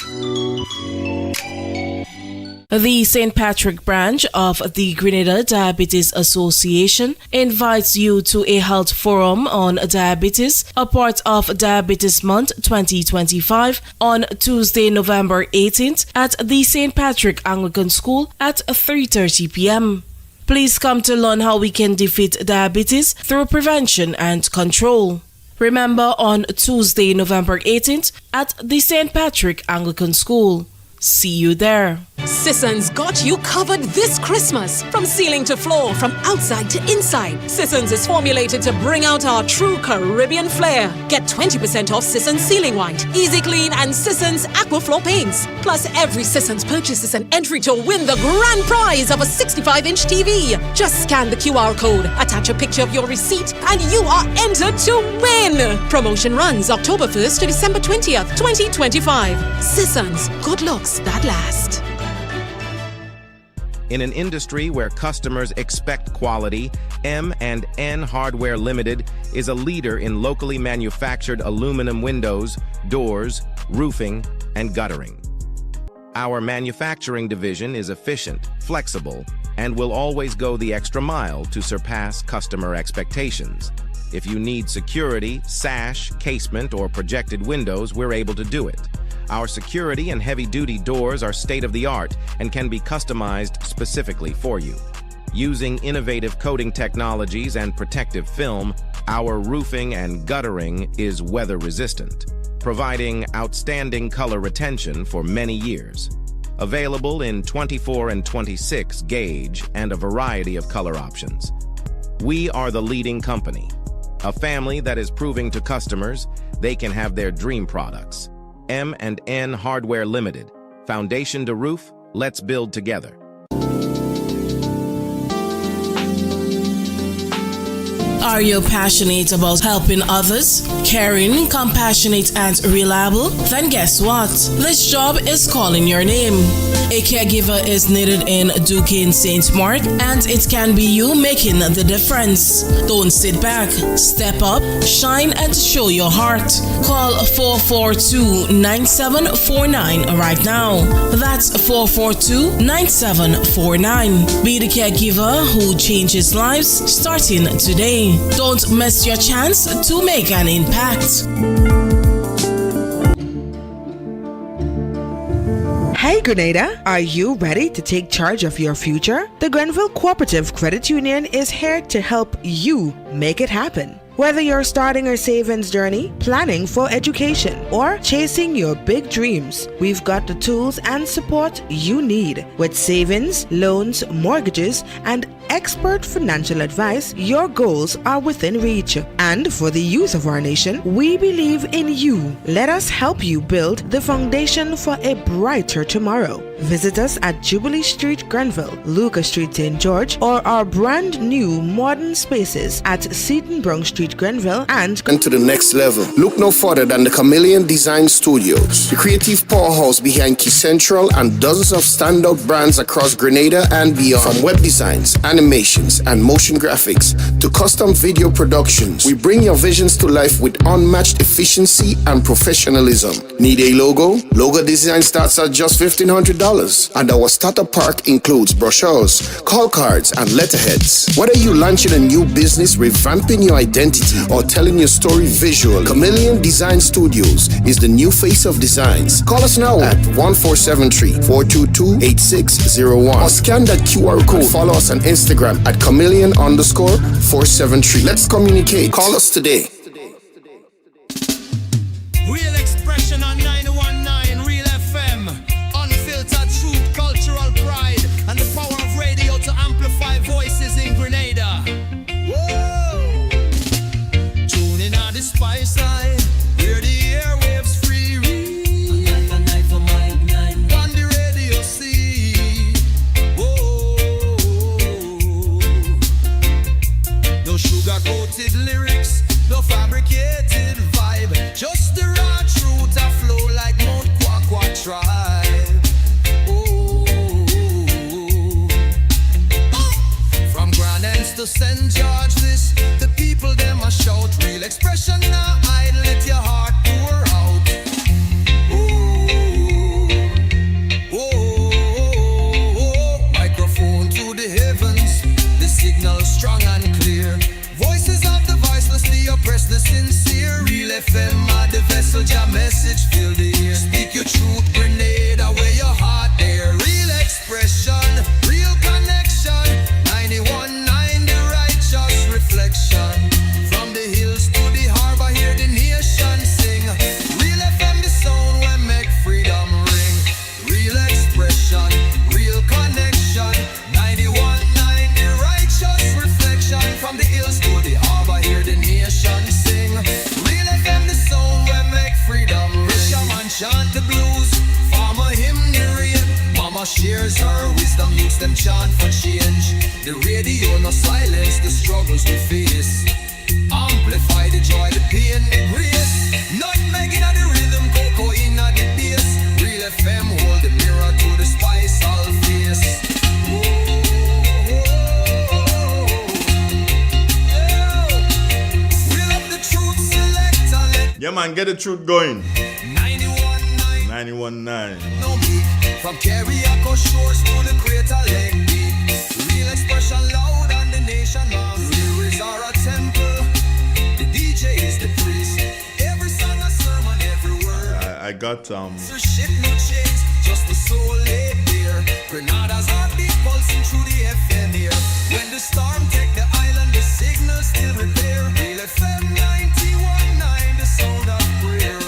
M: The St. Patrick branch of the Grenada Diabetes Association invites you to a health forum on diabetes, a part of Diabetes Month 2025, on Tuesday, November 18th at the St. Patrick Anglican School at 3:30 p.m. Please come to learn how we can defeat diabetes through prevention and control. Remember, on Tuesday, November 18th at the St. Patrick Anglican School. See you there.
J: Sisson's got you covered this Christmas. From ceiling to floor, from outside to inside, Sisson's is formulated to bring out our true Caribbean flair. Get 20% off Sisson's Ceiling White, Easy Clean and Sisson's Aquaflow paints. Plus, every Sisson's purchase is an entry to win the grand prize of a 65-inch TV. Just scan the QR code, attach a picture of your receipt, and you are entered to win. Promotion runs October 1st to December 20th, 2025. Sisson's, good looks that last.
D: In an industry where customers expect quality, M&N Hardware Limited is a leader in locally manufactured aluminum windows, doors, roofing, and guttering. Our manufacturing division is efficient, flexible, and will always go the extra mile to surpass customer expectations. If you need security, sash, casement, or projected windows, we're able to do it. Our security and heavy-duty doors are state-of-the-art and can be customized specifically for you. Using innovative coating technologies and protective film, our roofing and guttering is weather-resistant, providing outstanding color retention for many years. Available in 24 and 26 gauge and a variety of color options. We are the leading company, a family that is proving to customers they can have their dream products. M&N Hardware Limited. Foundation to roof, let's build together.
M: Are you passionate about helping others? Caring, compassionate, and reliable? Then guess what? This job is calling your name. A caregiver is needed in Duquesne St. Mark, and it can be you making the difference. Don't sit back. Step up, shine, and show your heart. Call 442-9749 right now. That's 442-9749. Be the caregiver who changes lives starting today. Don't miss your chance to make an impact.
L: Hey Grenada, are you ready to take charge of your future? The Grenville Cooperative Credit Union is here to help you make it happen. Whether you're starting a savings journey, planning for education, or chasing your big dreams, we've got the tools and support you need. With savings, loans, mortgages, and expert financial advice, your goals are within reach. And for the youth of our nation, we believe in you. Let us help you build the foundation for a brighter tomorrow. Visit us at Jubilee Street, Grenville, Lucas Street, St. George, or our brand new modern spaces at Seaton Brown Street, Grenville, and
E: to the next level. Look no further than the Chameleon Design Studios, the creative powerhouse behind Key Central and dozens of standout brands across Grenada and beyond. From web designs, animations, and motion graphics to custom video productions, we bring your visions to life with unmatched efficiency and professionalism. Need a logo? Logo design starts at just $1,500, and our starter pack includes brochures, call cards, and letterheads. Whether you're launching a new business, revamping your identity, or telling your story visually, Chameleon Design Studios is the new face of designs. Call us now at 1473-422-8601 or scan that QR code. Follow us on Instagram at chameleon_473. Let's communicate. Call us today.
C: Real expression on 919 Real FM. Unfiltered truth, cultural pride, and the power of radio to amplify voices in Grenada. Whoa! Tune in on the spice side, hear the airwaves free. On the radio see. Whoa! No sugar-coated lyrics, no fabricated vibe, just the raw truth a flow like Mount Kwakwa tribe. Ooh. From Grand Anse to St. George, this the people them a shout. Real expression now hide, let your heart pour out. Ooh. Microphone to the heavens, the signal strong and clear. Voices of the voiceless, the oppressed, the sincere. Real FM are the vessel, your message fill the air. Speak your truth, Grenada, where your heart there. Real expression, real connection. 91.9 the righteous reflection. From the hills to the harbor, hear the nation sing. Real FM, the sound where make freedom ring. Real expression, real connection. 91.9 the righteous reflection. From the hills to the harbor, hear the nation sing. Real FM, the sound where make freedom ring. Fisherman chant the blues, farmer hymn the rain. Mama shares her wisdom, youths them chant for change. The radio no silence the struggles we face. Amplify the joy, the pain, the grace. Nutmeg in the rhythm, cocoa in the bass. Real FM hold the mirror to the spice all face.
B: Yeah, man, get the truth going.
C: 91.9.
B: 91.9.
C: No me. From Carriacou shores to the Greater Lake Beach. Real expression loud and the nation loves. Lyrics are a temple. The DJ is the priest. Every song a sermon, every word.
B: I got
C: So shit no change, just the soul laid bare. Grenada's heartbeat pulsing through the FM here. When the storm take the island, the signal still repair. Real FM 91.9, the sound of prayer.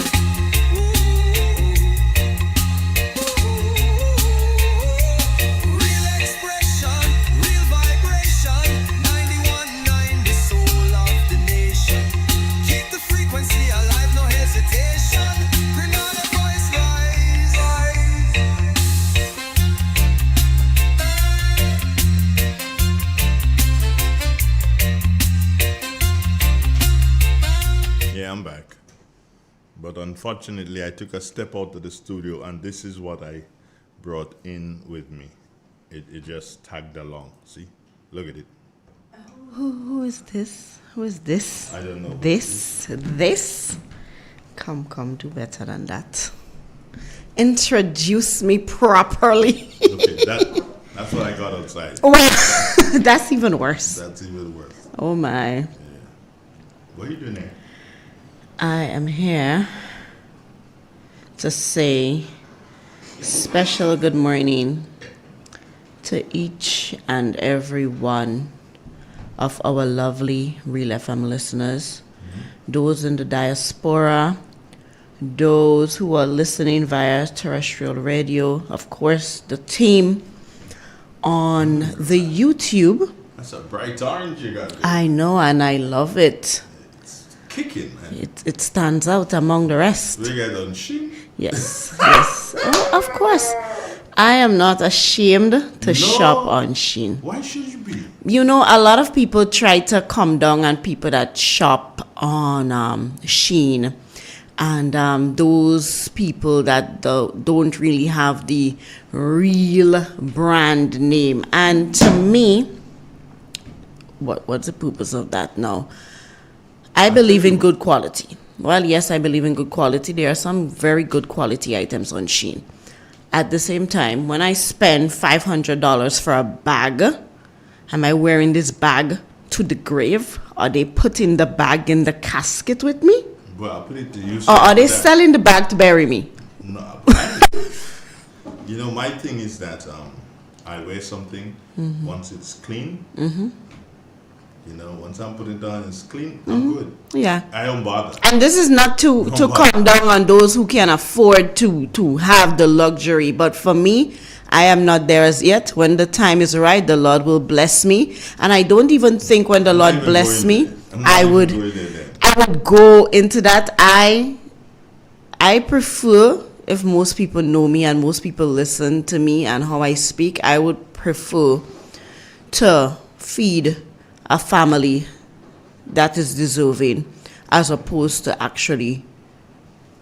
C: Real expression, real vibration. 91.9, the soul of the nation. Keep the frequency alive, no hesitation. Grenada voice rise.
B: Yeah, I'm back. But unfortunately, I took a step out of the studio, and this is what I brought in with me. It just tagged along. See? Look at it.
O: Who is this? Who is this?
B: I don't know.
O: This? Come, do better than that. Introduce me properly.
B: Okay, that's what I got outside.
O: Well, that's even worse.
B: That's even worse.
O: Oh my.
B: Yeah. What are you doing there?
O: I am here to say special good morning to each and every one of our lovely Real FM listeners, those in the diaspora, those who are listening via terrestrial radio, of course, the team on the YouTube.
B: That's a bright orange you got there.
O: I know, and I love it.
B: It's kicking, man.
O: It stands out among the rest.
B: We got on Shein?
O: Yes. Oh, of course. I am not ashamed to shop on Shein.
B: Why should you be?
O: You know, a lot of people try to come down on people that shop on Shein. And those people that don't really have the real brand name. And to me, what's the purpose of that now? I believe in good quality. Well, yes, I believe in good quality. There are some very good quality items on Shein. At the same time, when I spend $500 for a bag, am I wearing this bag to the grave? Are they putting the bag in the casket with me?
B: Well, I'll put it to you.
O: Or are they selling the bag to bury me?
B: No. My thing is that I wear something once it's clean. Once I'm putting it on, it's clean. I'm good.
O: Yeah.
B: I don't bother.
O: And this is not to come down on those who can afford to have the luxury. But for me, I am not there as yet. When the time is right, the Lord will bless me. And I don't even think when the Lord bless me, I would go into that. I prefer, if most people know me and most people listen to me and how I speak, I would prefer to feed a family that is deserving as opposed to actually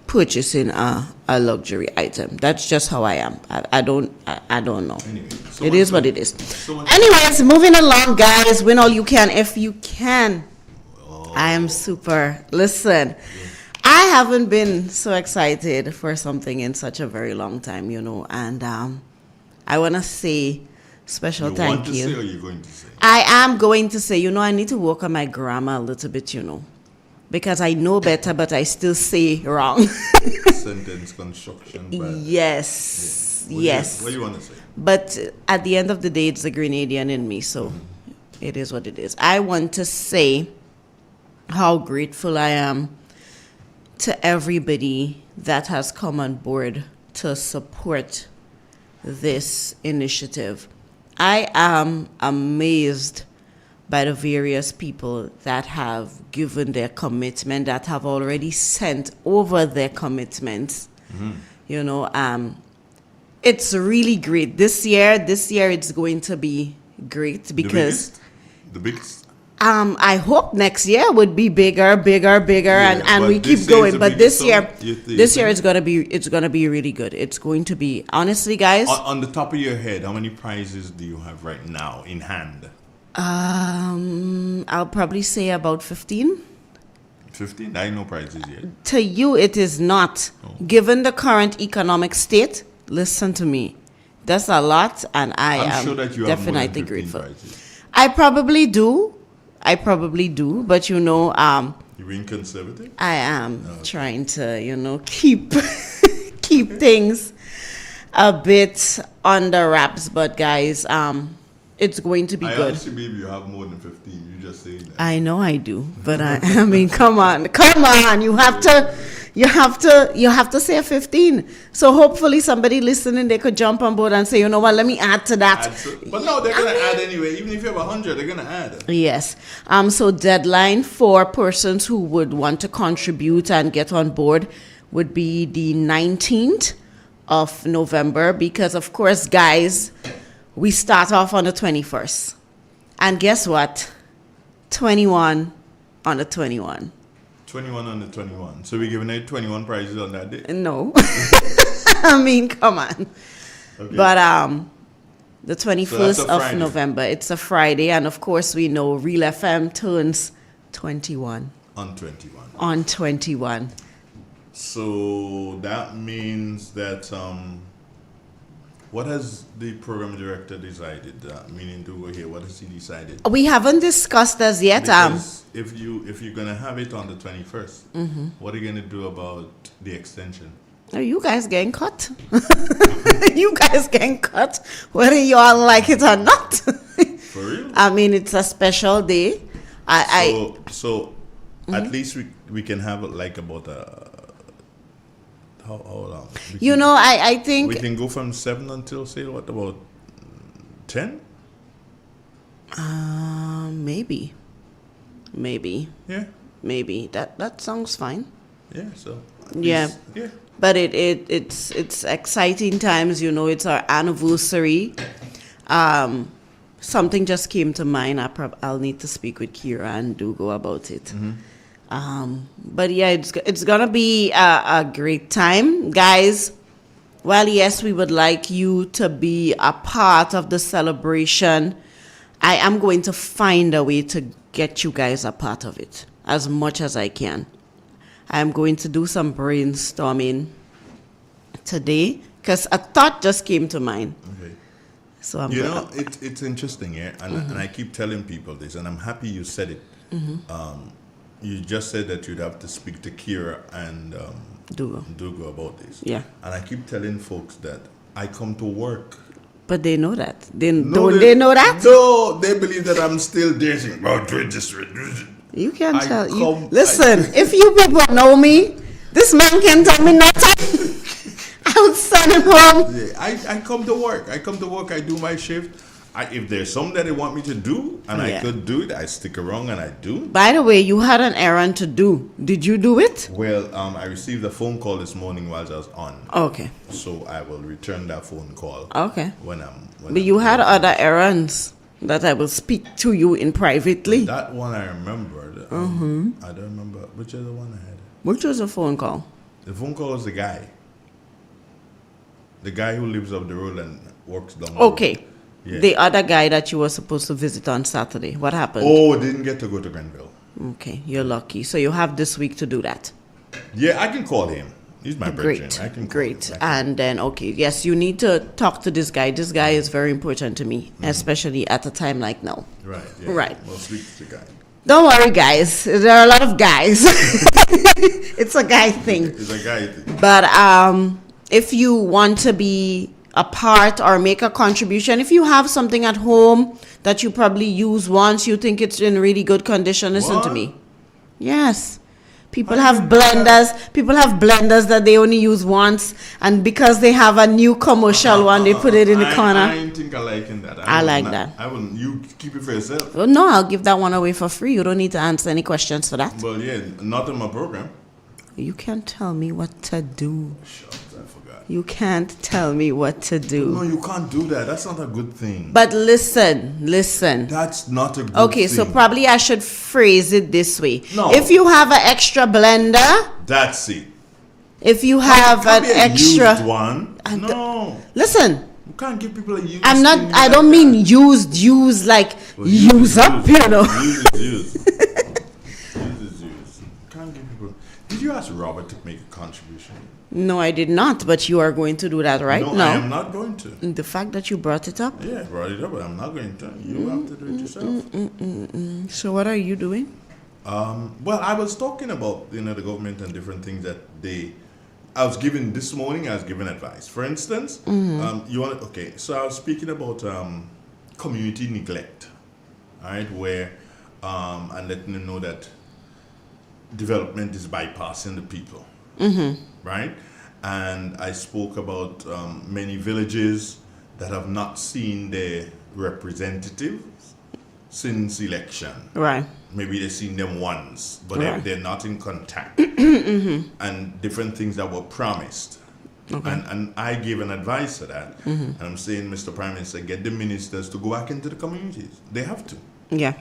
O: purchasing a luxury item. That's just how I am. I don't know. Anyway, it is what it is. Anyways, moving along, guys. Win all you can if you can. I am super. Listen, I haven't been so excited for something in such a very long time, and I want to say special thank you.
B: Say or you're going to say?
O: I am going to say, I need to work on my grammar a little bit, because I know better, but I still say wrong.
B: Sentence construction.
O: Yes.
B: Yeah.
O: Yes.
B: What do you want to say?
O: But at the end of the day, it's the Grenadian in me, so it is what it is. I want to say how grateful I am to everybody that has come on board to support this initiative. I am amazed by the various people that have given their commitment, that have already sent over their commitments. It's really great. This year it's going to be great because
B: the biggest.
O: I hope next year would be bigger, and we keep going. But this year it's gonna be really good. It's going to be, honestly, guys.
B: On the top of your head, how many prizes do you have right now in hand?
O: I'll probably say about 15.
B: 15? I know prizes yet.
O: To you, it is not. Given the current economic state, listen to me. That's a lot, and I'm
B: sure that you
O: definitely
B: have more than 15
O: grateful.
B: Prizes.
O: I probably do, but
B: You're being conservative?
O: I am trying to, keep things a bit under wraps. But guys, it's going to be good.
B: I honestly believe you have more than 15. You just saying that.
O: I know I do, but I mean, come on. You have to say 15. So hopefully somebody listening, they could jump on board and say, what, let me add to that.
B: But no, they're going to add anyway. Even if you have 100, they're going to add.
O: Yes. So deadline for persons who would want to contribute and get on board would be the 19th of November, because of course, guys, we start off on the 21st. And guess what? 21 on the 21.
B: 21 on the 21. So we're giving out 21 prizes on that day?
O: No. I mean, come on. Okay. But the 21st of November, it's a Friday. And of course, we know Real FM turns 21.
B: On 21.
O: On 21.
B: So that means that what has the program director decided? Meaning to go here, what has he decided?
O: We haven't discussed as yet.
B: Because if you're gonna have it on the 21st, what are you gonna do about the extension?
O: Are you guys getting cut? You guys getting cut, whether you all like it or not.
B: For real?
O: I mean, it's a special day.
B: So at least we can have it like about how long?
O: I think
B: we can go from 7 until, say, what, about 10?
O: Maybe.
B: Yeah.
O: Maybe. That sounds fine.
B: Yeah, so.
O: Yeah.
B: Yeah.
O: But it's exciting times, it's our anniversary. Something just came to mind. I'll need to speak with Kira and Dugo about it. But yeah, it's gonna be a great time, guys. Well, yes, we would like you to be a part of the celebration I am going to find a way to get you guys a part of it as much as I can. I'm going to do some brainstorming today because a thought just came to mind.
B: Okay.
O: So I'm
B: you know, it's interesting, yeah, and I keep telling people this, and I'm happy you said it. You just said that you'd have to speak to Kira and Dugo about this.
O: Yeah.
B: And I keep telling folks that I come to work.
O: But they know that. They know that?
B: No, they believe that I'm still dancing. Oh, do it this way.
O: You can't tell. Listen, if you people know me, this man can't tell me nothing. I would send him home.
B: Yeah, I come to work. I do my shift. If there's something that they want me to do and I could do it, I stick around and I do.
O: By the way, you had an errand to do. Did you do it?
B: Well, I received a phone call this morning while I was on.
O: Okay.
B: So I will return that phone call.
O: Okay.
B: But
O: you had other errands that I will speak to you in privately.
B: That one I remembered. I don't remember which other one I had.
O: Which was a phone call?
B: The phone call was the guy. The guy who lives up the road and works down the road.
O: Okay.
B: Yeah.
O: The other guy that you were supposed to visit on Saturday. What happened?
B: Oh, didn't get to go to Grenville.
O: Okay, you're lucky. So you have this week to do that.
B: Yeah, I can call him. He's my brethren. I can call him.
O: And then, yes, you need to talk to this guy. This guy is very important to me, especially at a time like now.
B: Right, yeah.
O: Right.
B: Well, speak to the guy.
O: Don't worry, guys. There are a lot of guys. It's a guy thing.
B: It's a guy thing.
O: But if you want to be a part or make a contribution, if you have something at home that you probably use once, you think it's in really good condition, listen to me. Yes. People have blenders that they only use once, and because they have a new commercial one, they put it in the corner.
B: I think I like that.
O: I like that.
B: I wouldn't. You keep it for yourself.
O: Oh, no, I'll give that one away for free. You don't need to answer any questions for that.
B: Well, yeah, not in my program.
O: You can't tell me what to do.
B: Shucks, I forgot.
O: You can't tell me what to do.
B: No, you can't do that. That's not a good thing.
O: But listen.
B: That's not a good
O: Okay,
B: thing.
O: so probably I should phrase it this way.
B: No.
O: If you have an extra blender.
B: That's it.
O: If you have an extra.
B: Used one. No.
O: Listen.
B: You can't give people a used
O: I'm not.
B: thing
O: I
B: like
O: don't
B: that.
O: mean used like use up. You know.
B: Use. Can't give people. Did you ask Robert to make a contribution?
O: No, I did not. But you are going to do that right now.
B: No, I am not going to.
O: The fact that you brought it up.
B: Yeah, I brought it up, but I'm not going to. You have to do it yourself.
O: So what are you doing?
B: Well, I was talking about the government and different things that I was giving this morning. I was giving advice. For instance, so I was speaking about community neglect, all right, where and letting them know that development is bypassing the people, right? And I spoke about many villages that have not seen their representatives since election.
O: Right.
B: Maybe they've seen them once, but they're not in contact. And different things that were promised. Okay. And I gave an advice to that. And I'm saying, Mr. Prime Minister, get the ministers to go back into the communities. They have to.
O: Yeah.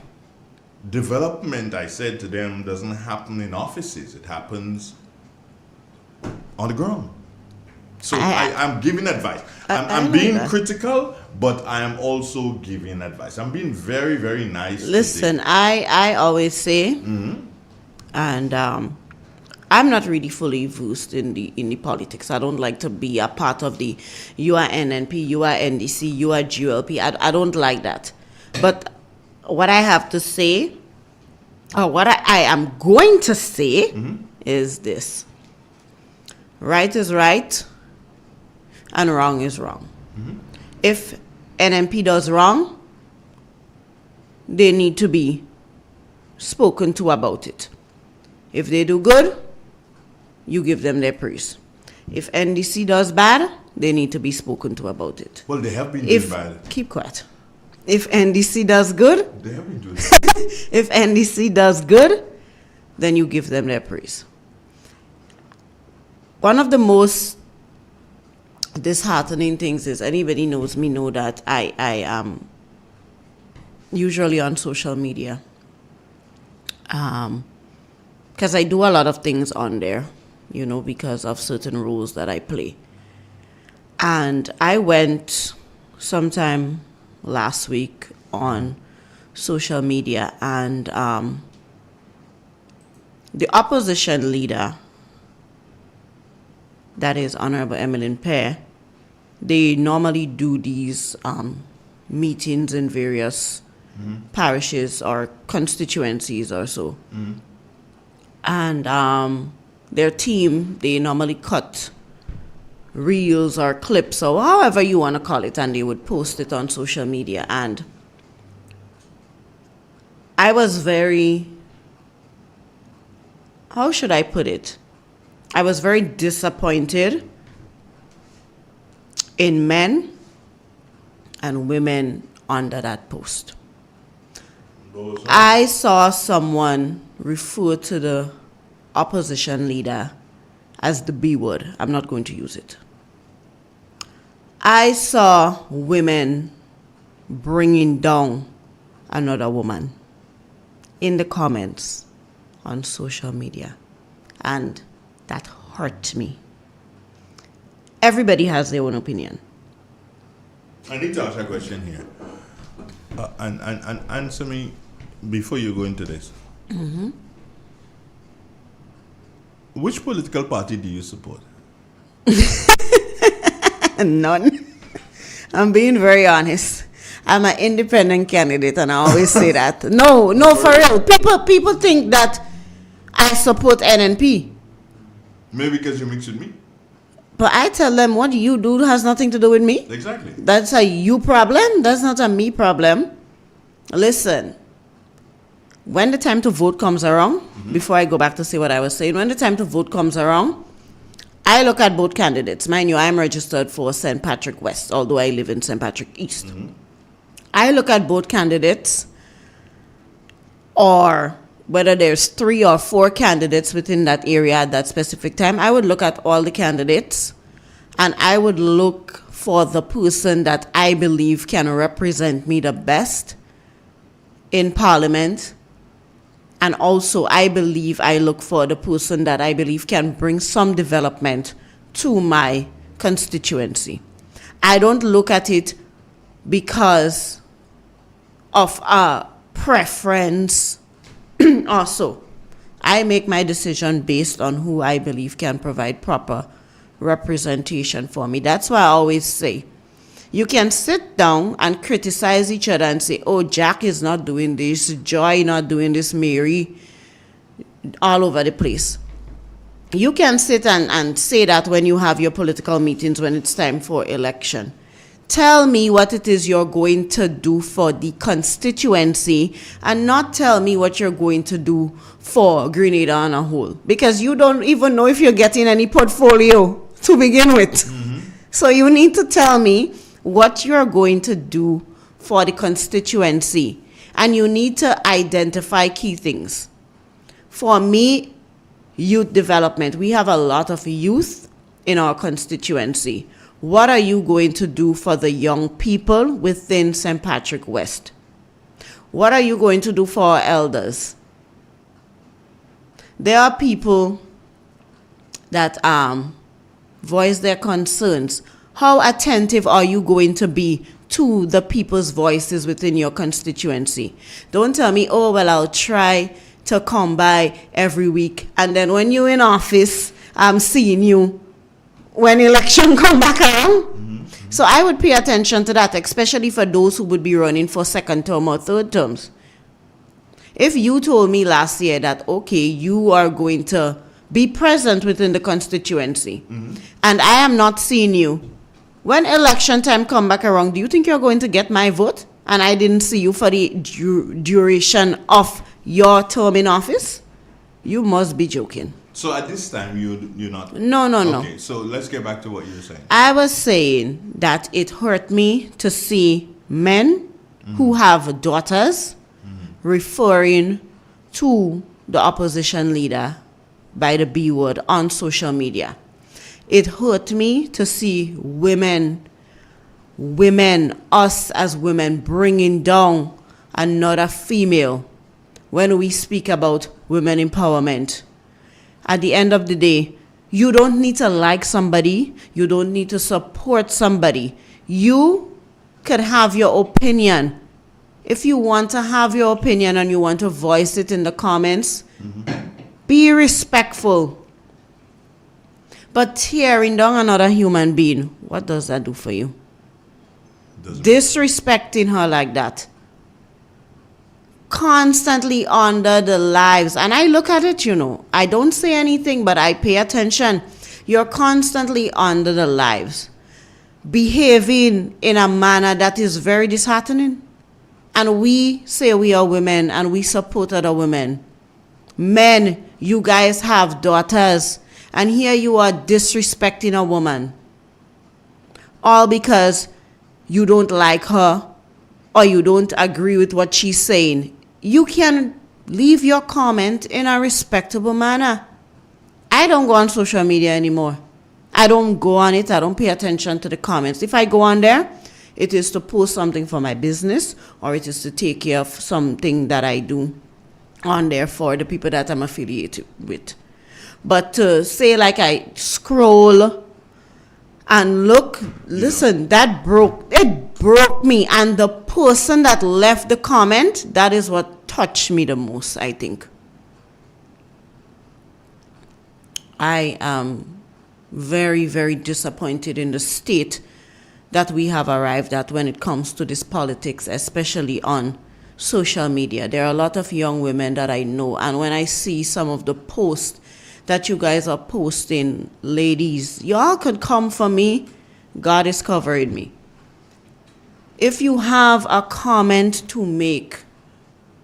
B: Development, I said to them, doesn't happen in offices. It happens on the ground. So I'm giving advice. I'm being critical, but I am also giving advice. I'm being very, very nice.
O: Listen, I always say, and I'm not really fully versed in the politics. I don't like to be a part of the you are NNP, you are NDC, you are GLP. I don't like that. But what I have to say, or what I am going to say, is this: right is right, and wrong is wrong. If NMP does wrong, they need to be spoken to about it. If they do good, you give them their praise. If NDC does bad, they need to be spoken to about it.
B: Well, they have been doing bad.
O: Keep quiet. If NDC does good,
B: they have been doing bad.
O: If NDC does good, then you give them their praise. One of the most disheartening things is, anybody knows me know that I am usually on social media, because I do a lot of things on there, because of certain roles that I play. And I went sometime last week on social media, and the opposition leader, that is Honorable Emmeline Pear, they normally do these meetings in various parishes or constituencies or so. And their team, they normally cut reels or clips or however you want to call it, and they would post it on social media. And I was very, how should I put it? I was very disappointed in men and women under that post. I saw someone refer to the opposition leader as the B word. I'm not going to use it. I saw women bringing down another woman in the comments on social media, and that hurt me. Everybody has their own opinion.
B: I need to ask a question here. And answer me before you go into this. Which political party do you support?
O: None. I'm being very honest. I'm an independent candidate, and I always say that. No, for real. People think that I support NNP.
B: Maybe because you mix with me.
O: But I tell them, what you do has nothing to do with me.
B: Exactly.
O: That's a you problem. That's not a me problem. Listen, when the time to vote comes around, before I go back to say what I was saying, when the time to vote comes around, I look at both candidates. Mind you, I'm registered for St. Patrick West, although I live in St. Patrick East. I look at both candidates, or whether there's 3 or 4 candidates within that area at that specific time. I would look at all the candidates, and I would look for the person that I believe can represent me the best in Parliament. And also, I look for the person that I believe can bring some development to my constituency. I don't look at it because of a preference. Also, I make my decision based on who I believe can provide proper representation for me. That's why I always say, you can sit down and criticize each other and say, oh, Jack is not doing this, Joy not doing this, Mary, all over the place. You can sit and say that when you have your political meetings, when it's time for election. Tell me what it is you're going to do for the constituency, and not tell me what you're going to do for Grenada on a whole, because you don't even know if you're getting any portfolio to begin with. So you need to tell me what you're going to do for the constituency, and you need to identify key things. For me, youth development. We have a lot of youth in our constituency. What are you going to do for the young people within St. Patrick West? What are you going to do for our elders? There are people that voice their concerns. How attentive are you going to be to the people's voices within your constituency? Don't tell me, oh, well, I'll try to come by every week, and then when you're in office, I'm seeing you when election come back around. So I would pay attention to that, especially for those who would be running for second term or third terms. If you told me last year that, okay, you are going to be present within the constituency, and I am not seeing you, when election time come back around, do you think you're going to get my vote? And I didn't see you for the duration of your term in office? You must be joking.
B: So at this time, you're not...
O: No.
B: Okay, so let's get back to what you were saying.
O: I was saying that it hurt me to see men who have daughters referring to the opposition leader by the B word on social media. It hurt me to see women, us as women, bringing down another female when we speak about women empowerment. At the end of the day, you don't need to like somebody. You don't need to support somebody. You could have your opinion If you want to have your opinion and you want to voice it in the comments, be respectful. But tearing down another human being, what does that do for you? Disrespecting her like that. Constantly under the lives. And I look at it, I don't say anything, but I pay attention. You're constantly under the lives, behaving in a manner that is very disheartening. And we say we are women and we support other women. Men, you guys have daughters, and here you are disrespecting a woman. All because you don't like her or you don't agree with what she's saying. You can leave your comment in a respectable manner. I don't go on social media anymore. I don't go on it. I don't pay attention to the comments. If I go on there, it is to post something for my business, or it is to take care of something that I do on there for the people that I'm affiliated with. But to say like I scroll and look, listen, it broke me. And the person that left the comment, that is what touched me the most, I think. I am very, very disappointed in the state that we have arrived at when it comes to this politics, especially on social media. There are a lot of young women that I know, and when I see some of the posts that you guys are posting, ladies, y'all could come for me. God is covering me. If you have a comment to make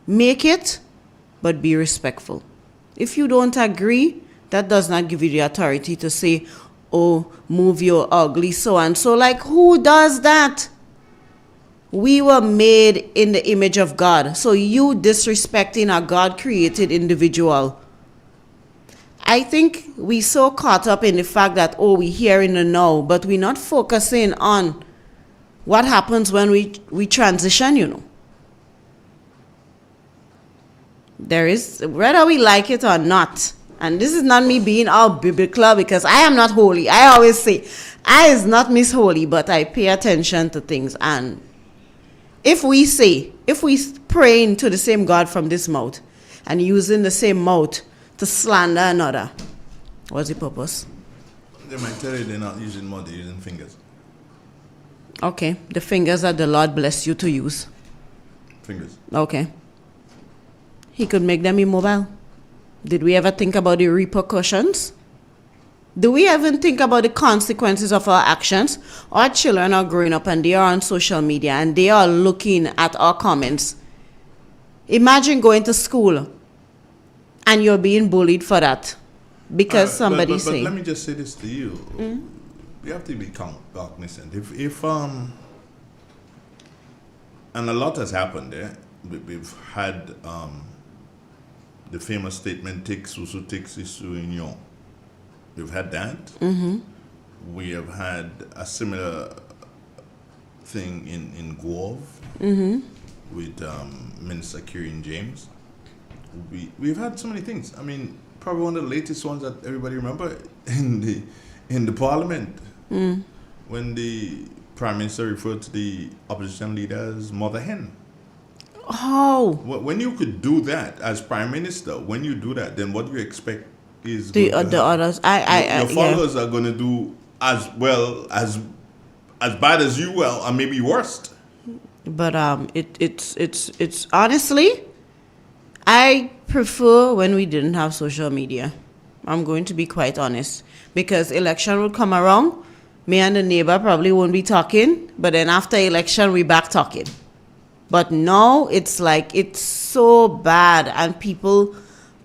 O: it, but be respectful. If you don't agree, that does not give you the authority to say, oh, move your ugly so and so. Like, who does that? We were made in the image of God. So you disrespecting a God-created individual. I think we so caught up in the fact that, oh, we're here in the now, but we're not focusing on what happens when we transition, There is, whether we like it or not, and this is not me being all biblical, because I am not holy. I always say, I is not Miss Holy, but I pay attention to things. And if we pray into the same God from this mouth and using the same mouth to slander another, what's the purpose?
B: They might tell you they're not using mouth, they're using fingers.
O: Okay, the fingers that the Lord bless you to use.
B: Fingers.
O: Okay. He could make them immobile. Did we ever think about the repercussions? Do we even think about the consequences of our actions? Our children are growing up and they are on social media and they are looking at our comments. Imagine going to school and you're being bullied for that because somebody's saying.
B: But let me just say this to you. You have to be cognizant. If and a lot has happened there. We've had the famous statement, "Take susu, take sisu union." We've had that. We have had a similar thing in Guave with Minister Kieran James. We've had so many things. I mean, probably one of the latest ones that everybody remember in the Parliament when the Prime Minister referred to the opposition leader as mother hen.
O: Oh.
B: When you could do that as Prime Minister, when you do that, then what you expect is
O: the others.
B: Your followers are going to do as well as bad as you will, or maybe worse.
O: But it's honestly, I prefer when we didn't have social media. I'm going to be quite honest, because election will come around. Me and the neighbor probably won't be talking, but then after election we back talking. But now it's like it's so bad, and people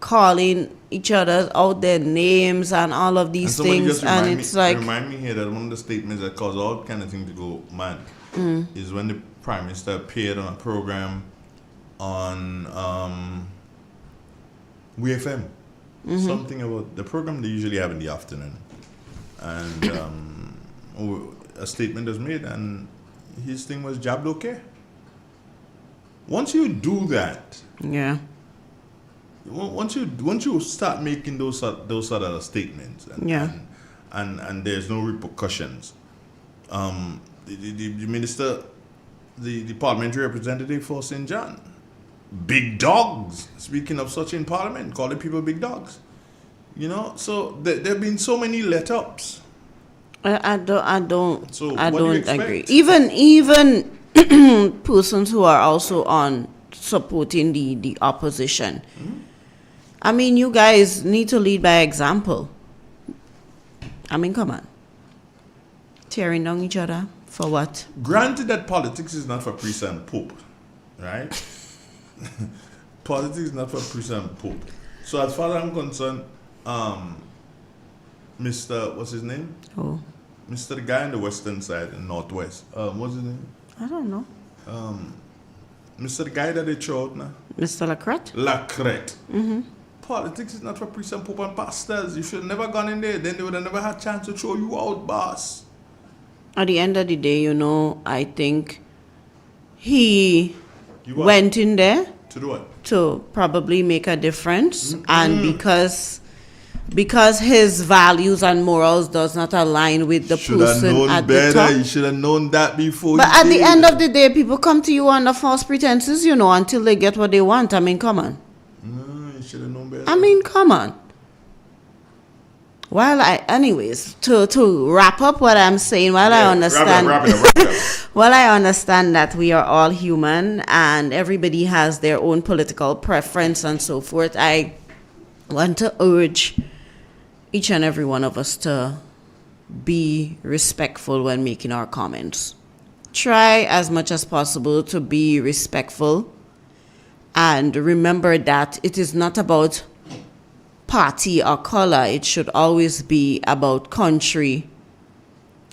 O: calling each other out their names and all of these things, and it's like
B: remind me here that one of the statements that caused all kind of things to go mad is when the Prime Minister appeared on a program on WFM, something about the program they usually have in the afternoon, and a statement was made, and his thing was jabbed okay. Once you do that, once you start making those sort of statements, and there's no repercussions, the minister the parliamentary representative for St. John. Big dogs. Speaking of such in parliament, calling people big dogs. You know, so there have been so many let-ups.
O: I don't
B: So
O: I
B: what do you
O: don't agree.
B: expect?
O: Even persons who are also on supporting the opposition. I mean, you guys need to lead by example. I mean, come on. Tearing down each other for what?
B: Granted that politics is not for priest and pope, right? Politics is not for priest and pope. So as far as I'm concerned, Mr. What's his name?
O: Oh,
B: Mr. The guy on the western side in northwest. What's his name?
O: I don't know.
B: Mr. The guy that they throw out now.
O: Mr. Lacrette?
B: Lacrette. Politics is not for priests and pope and pastors. You should have never gone in there. Then they would have never had a chance to throw you out, boss.
O: At the end of the day, I think he went in there
B: to do what?
O: To probably make a difference, and because his values and morals does not align with the person at the top.
B: You should have known that before.
O: But at the end of the day, people come to you under false pretenses, until they get what they want. I mean, come on.
B: You should have known better.
O: I mean, come on. Anyways, to wrap up what I'm saying, I understand,
B: wrap it up.
O: while I understand that we are all human and everybody has their own political preference and so forth, I want to urge each and every one of us to be respectful when making our comments. Try as much as possible to be respectful, and remember that it is not about party or color. It should always be about country.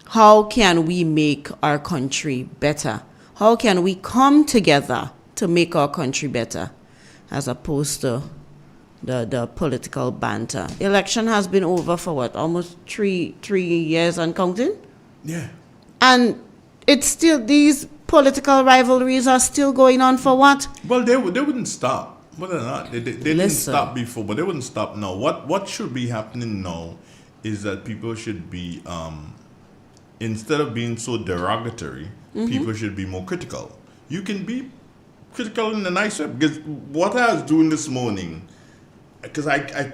O: How can we make our country better? How can we come together to make our country better, as opposed to the political banter? Election has been over for what, almost three years and counting?
B: Yeah.
O: And it's still, these political rivalries are still going on for what?
B: Well, they wouldn't stop. Whether or not they didn't stop before, but they wouldn't stop now. What should be happening now is that people should be, instead of being so derogatory, people should be more critical. You can be critical in a nice way, because what I was doing this morning, because I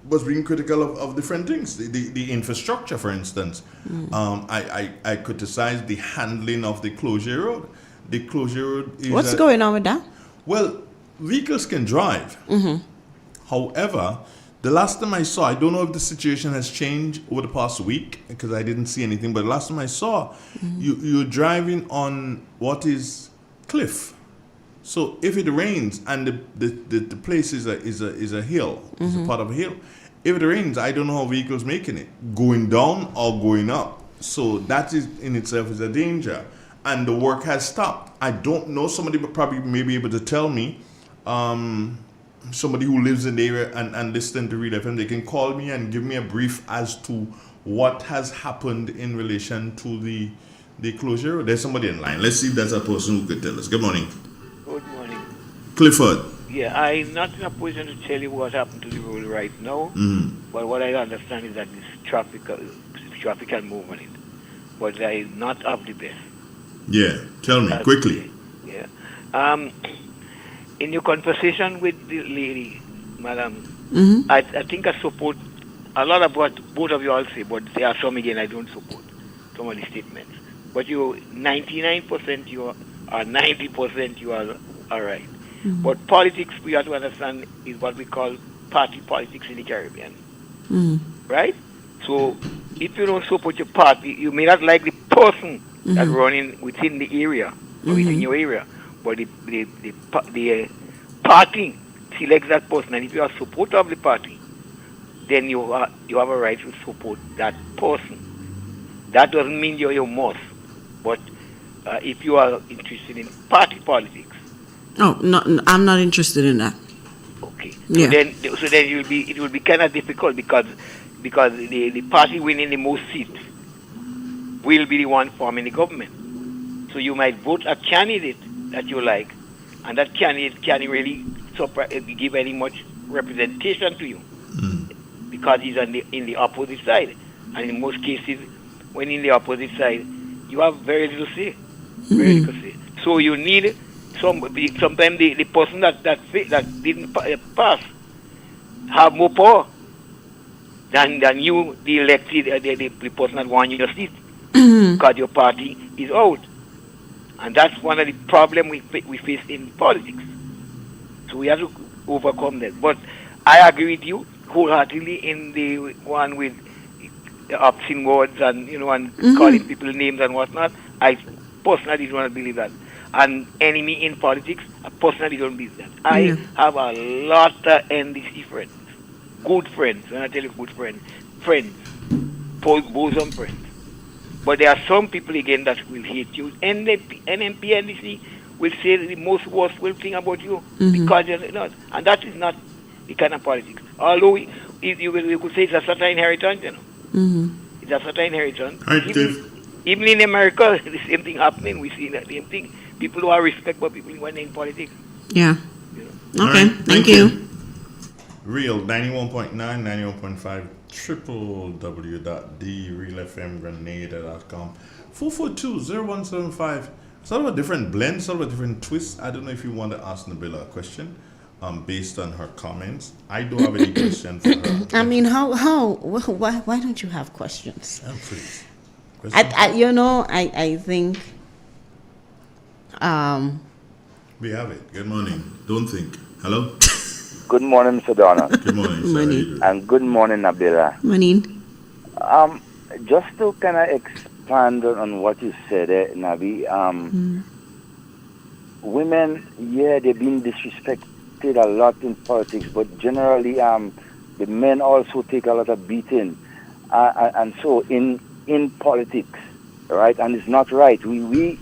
B: was being critical of different things, the infrastructure, for instance. I criticized the handling of the closure road. The closure road is
O: what's going on with that?
B: Well, vehicles can drive. However, the last time I saw, I don't know if the situation has changed over the past week, because I didn't see anything, but the last time I saw, you're driving on what is cliff. So if it rains and the place is a hill, it's a part of a hill, if it rains, I don't know how vehicles making it, going down or going up. So that is in itself is a danger. And the work has stopped. I don't know, somebody probably may be able to tell me, somebody who lives in the area and listen to Real FM, they can call me and give me a brief as to what has happened in relation to the closure. There's somebody in line. Let's see if there's a person who could tell us. Good morning.
P: Good morning.
B: Clifford.
P: Yeah, I'm not in a position to tell you what happened to the road right now, but what I understand is that it's traffic movement, but it's not of the best.
B: Yeah, tell me, quickly.
P: Yeah. In your conversation with the lady, madam, I think I support a lot of what both of you all say, but there are some again I don't support, some of the statements. But you 99% you are, or 90% you are all right. But politics, we have to understand, is what we call party politics in the Caribbean. Right? So if you don't support your party, you may not like the person that's running within the area, or within your area, but the party selects that person, and if you are a supporter of the party, then you have a right to support that person. That doesn't mean you're your must, but if you are interested in party politics.
O: Oh, no, I'm not interested in that.
P: Okay.
O: Yeah.
P: So then it will be kind of difficult because the party winning the most seats will be the one forming the government. So you might vote a candidate that you like, and that candidate can't really give any much representation to you because he's in the opposite side. And in most cases, when in the opposite side, you have very little say. Really to say. So you need sometimes the person that didn't pass have more power than you, the elected, the person that won your seat, because your party is out. And that's one of the problems we face in politics. So we have to overcome that. But I agree with you wholeheartedly in the one with the obscene words and calling people names and whatnot. I personally don't believe that. And enemy in politics, I personally don't believe that. I have a lot of NDC friends, good friends. When I tell you good friends, bosom friends. But there are some people again that will hate you. NMP, NDC will say the most worst thing about you because you're not. And that is not the kind of politics. Although you could say it's a certain inheritance, It's a certain inheritance. Even in America, the same thing happening. We see that same thing. People who are respectable people who are in politics.
O: Yeah. Okay. Thank you.
B: Real 91.9, 91.5, www.therealfmgrenada.com. 442-0175. Sort of a different blend, sort of a different twist. I don't know if you want to ask Nabila a question based on her comments. I don't have any question for her.
O: I mean, why don't you have questions?
B: Please.
O: I think
B: we have it. Good morning. Don't think. Hello?
Q: Good morning, Mr. Donna.
B: Good morning, sir.
O: Morning.
Q: And good morning, Nabila.
O: Morning.
Q: Just to kind of expand on what you said, Nabi, women, they've been disrespected a lot in politics, but generally, the men also take a lot of beating. And so in politics, right, and it's not right. We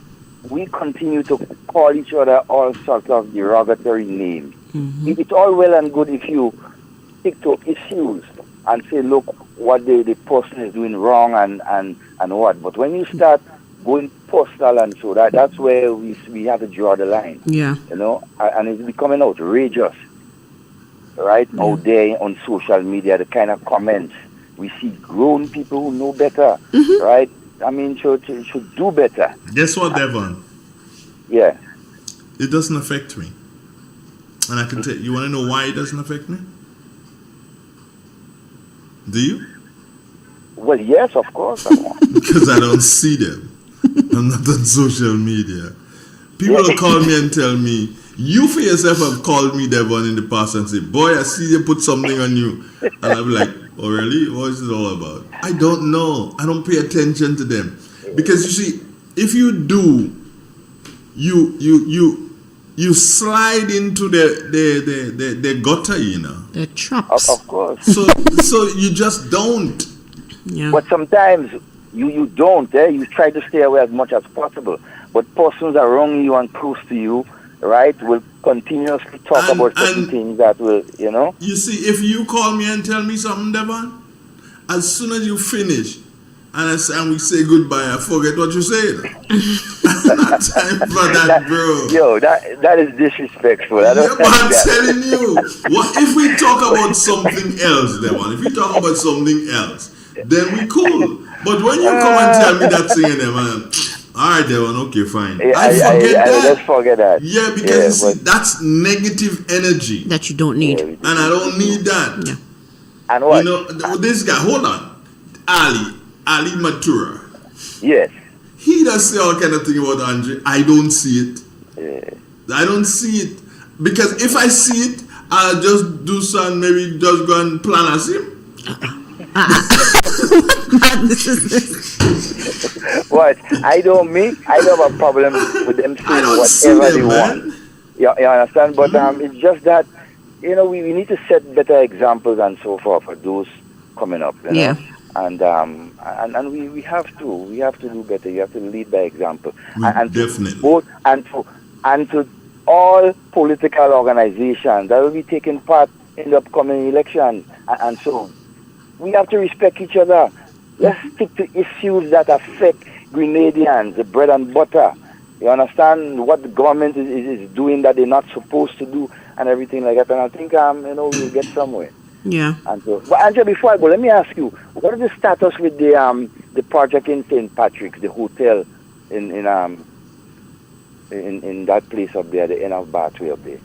Q: continue to call each other all sorts of derogatory names. It's all well and good if you stick to issues and say, look, what the person is doing wrong and what. But when you start going personal and so that's where we have to draw the line.
O: Yeah.
Q: And it's becoming outrageous, right? Out there on social media, the kind of comments. We see grown people who know better, right? I mean, should do better.
B: Guess what, Devon?
Q: Yeah.
B: It doesn't affect me. And I can tell you want to know why it doesn't affect me? Do you?
Q: Well, yes, of course.
B: Because I don't see them. I'm not on social media. People will call me and tell me, you for yourself have called me, Devon, in the past and say, boy, I see they put something on you. And I'll be like, oh, really? What is it all about? I don't know. I don't pay attention to them. Because you see, if you do, you slide into the gutter,
O: The traps.
Q: Of course.
B: So you just don't.
O: Yeah.
Q: But sometimes you don't. You try to stay away as much as possible. But persons around you and close to you, right, will continuously talk about certain things that will,
B: You see, if you call me and tell me something, Devon, as soon as you finish, and we say goodbye, I forget what you said. Time for that, bro.
Q: Yo, that is disrespectful.
B: But I'm telling you, what if we talk about something else, Devon? If we talk about something else, then we cool. But when you come and tell me that thing, man, all right, Devon, okay, fine. I forget that.
Q: Let's forget that.
B: Yeah, because you see, that's negative energy
O: that you don't need,
B: and I don't need that.
O: Yeah.
Q: And what?
B: This guy, hold on, Ali Matura.
Q: Yes.
B: He does say all kind of thing about Andre. I don't see it.
Q: Yeah.
B: I don't see it. Because if I see it, I'll just do some, maybe just go and plan as him.
O: What madness is this?
Q: What? I don't have a problem with them saying whatever they want. You understand? But it's just that, we need to set better examples and so forth for those coming up.
O: Yeah.
Q: And we have to do better. You have to lead by example. And
B: definitely.
Q: To all political organizations that will be taking part in the upcoming election, and so we have to respect each other. Let's stick to issues that affect Grenadians, the bread and butter. You understand what the government is doing that they're not supposed to do, and everything like that. And I think we'll get somewhere.
O: Yeah.
Q: And so, but Angela, before I go, let me ask you, what is the status with the project in St. Patrick's, the hotel in in that place up there, the end of Bathway up there.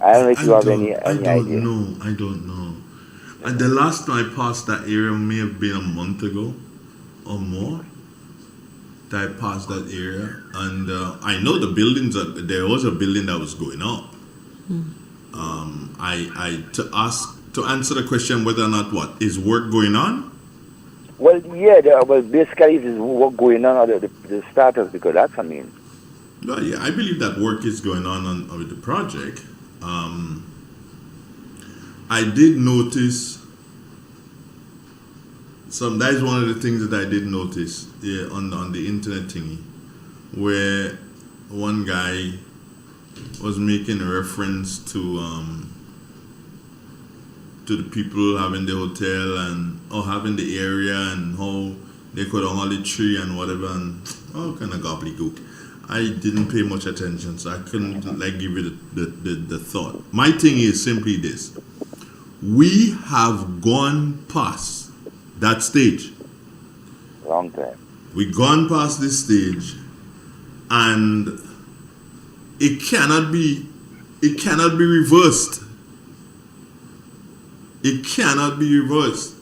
Q: I don't know if you have any idea.
B: I don't know. And the last time I passed that area may have been a month ago or more. That I passed that area, and I know the buildings. There was a building that was going up. To answer the question whether or not what is work going on.
Q: Well, yeah. Basically, it is work going on or the status, because that's Well,
B: yeah, I believe that work is going on with the project. I did notice that is one of the things that I did notice on the internet thingy, where one guy was making a reference to the people having the hotel and having the area and how they could hang the tree and whatever and all kind of gobbledygook. I didn't pay much attention, so I couldn't give you the thought. My thing is simply this: we have gone past that stage.
Q: Long time.
B: We've gone past this stage, and it cannot be reversed. It cannot be reversed.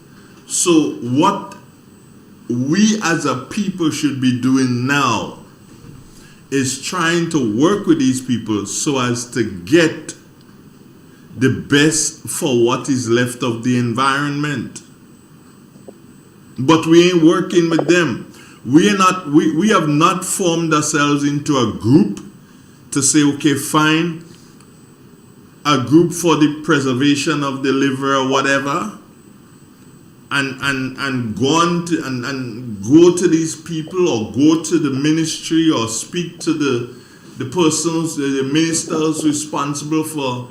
B: So what we as a people should be doing now is trying to work with these people so as to get the best for what is left of the environment. But we ain't working with them. We have not formed ourselves into a group to say, okay, fine, a group for the preservation of the liver or whatever, and go to these people or go to the ministry or speak to the persons, the ministers responsible for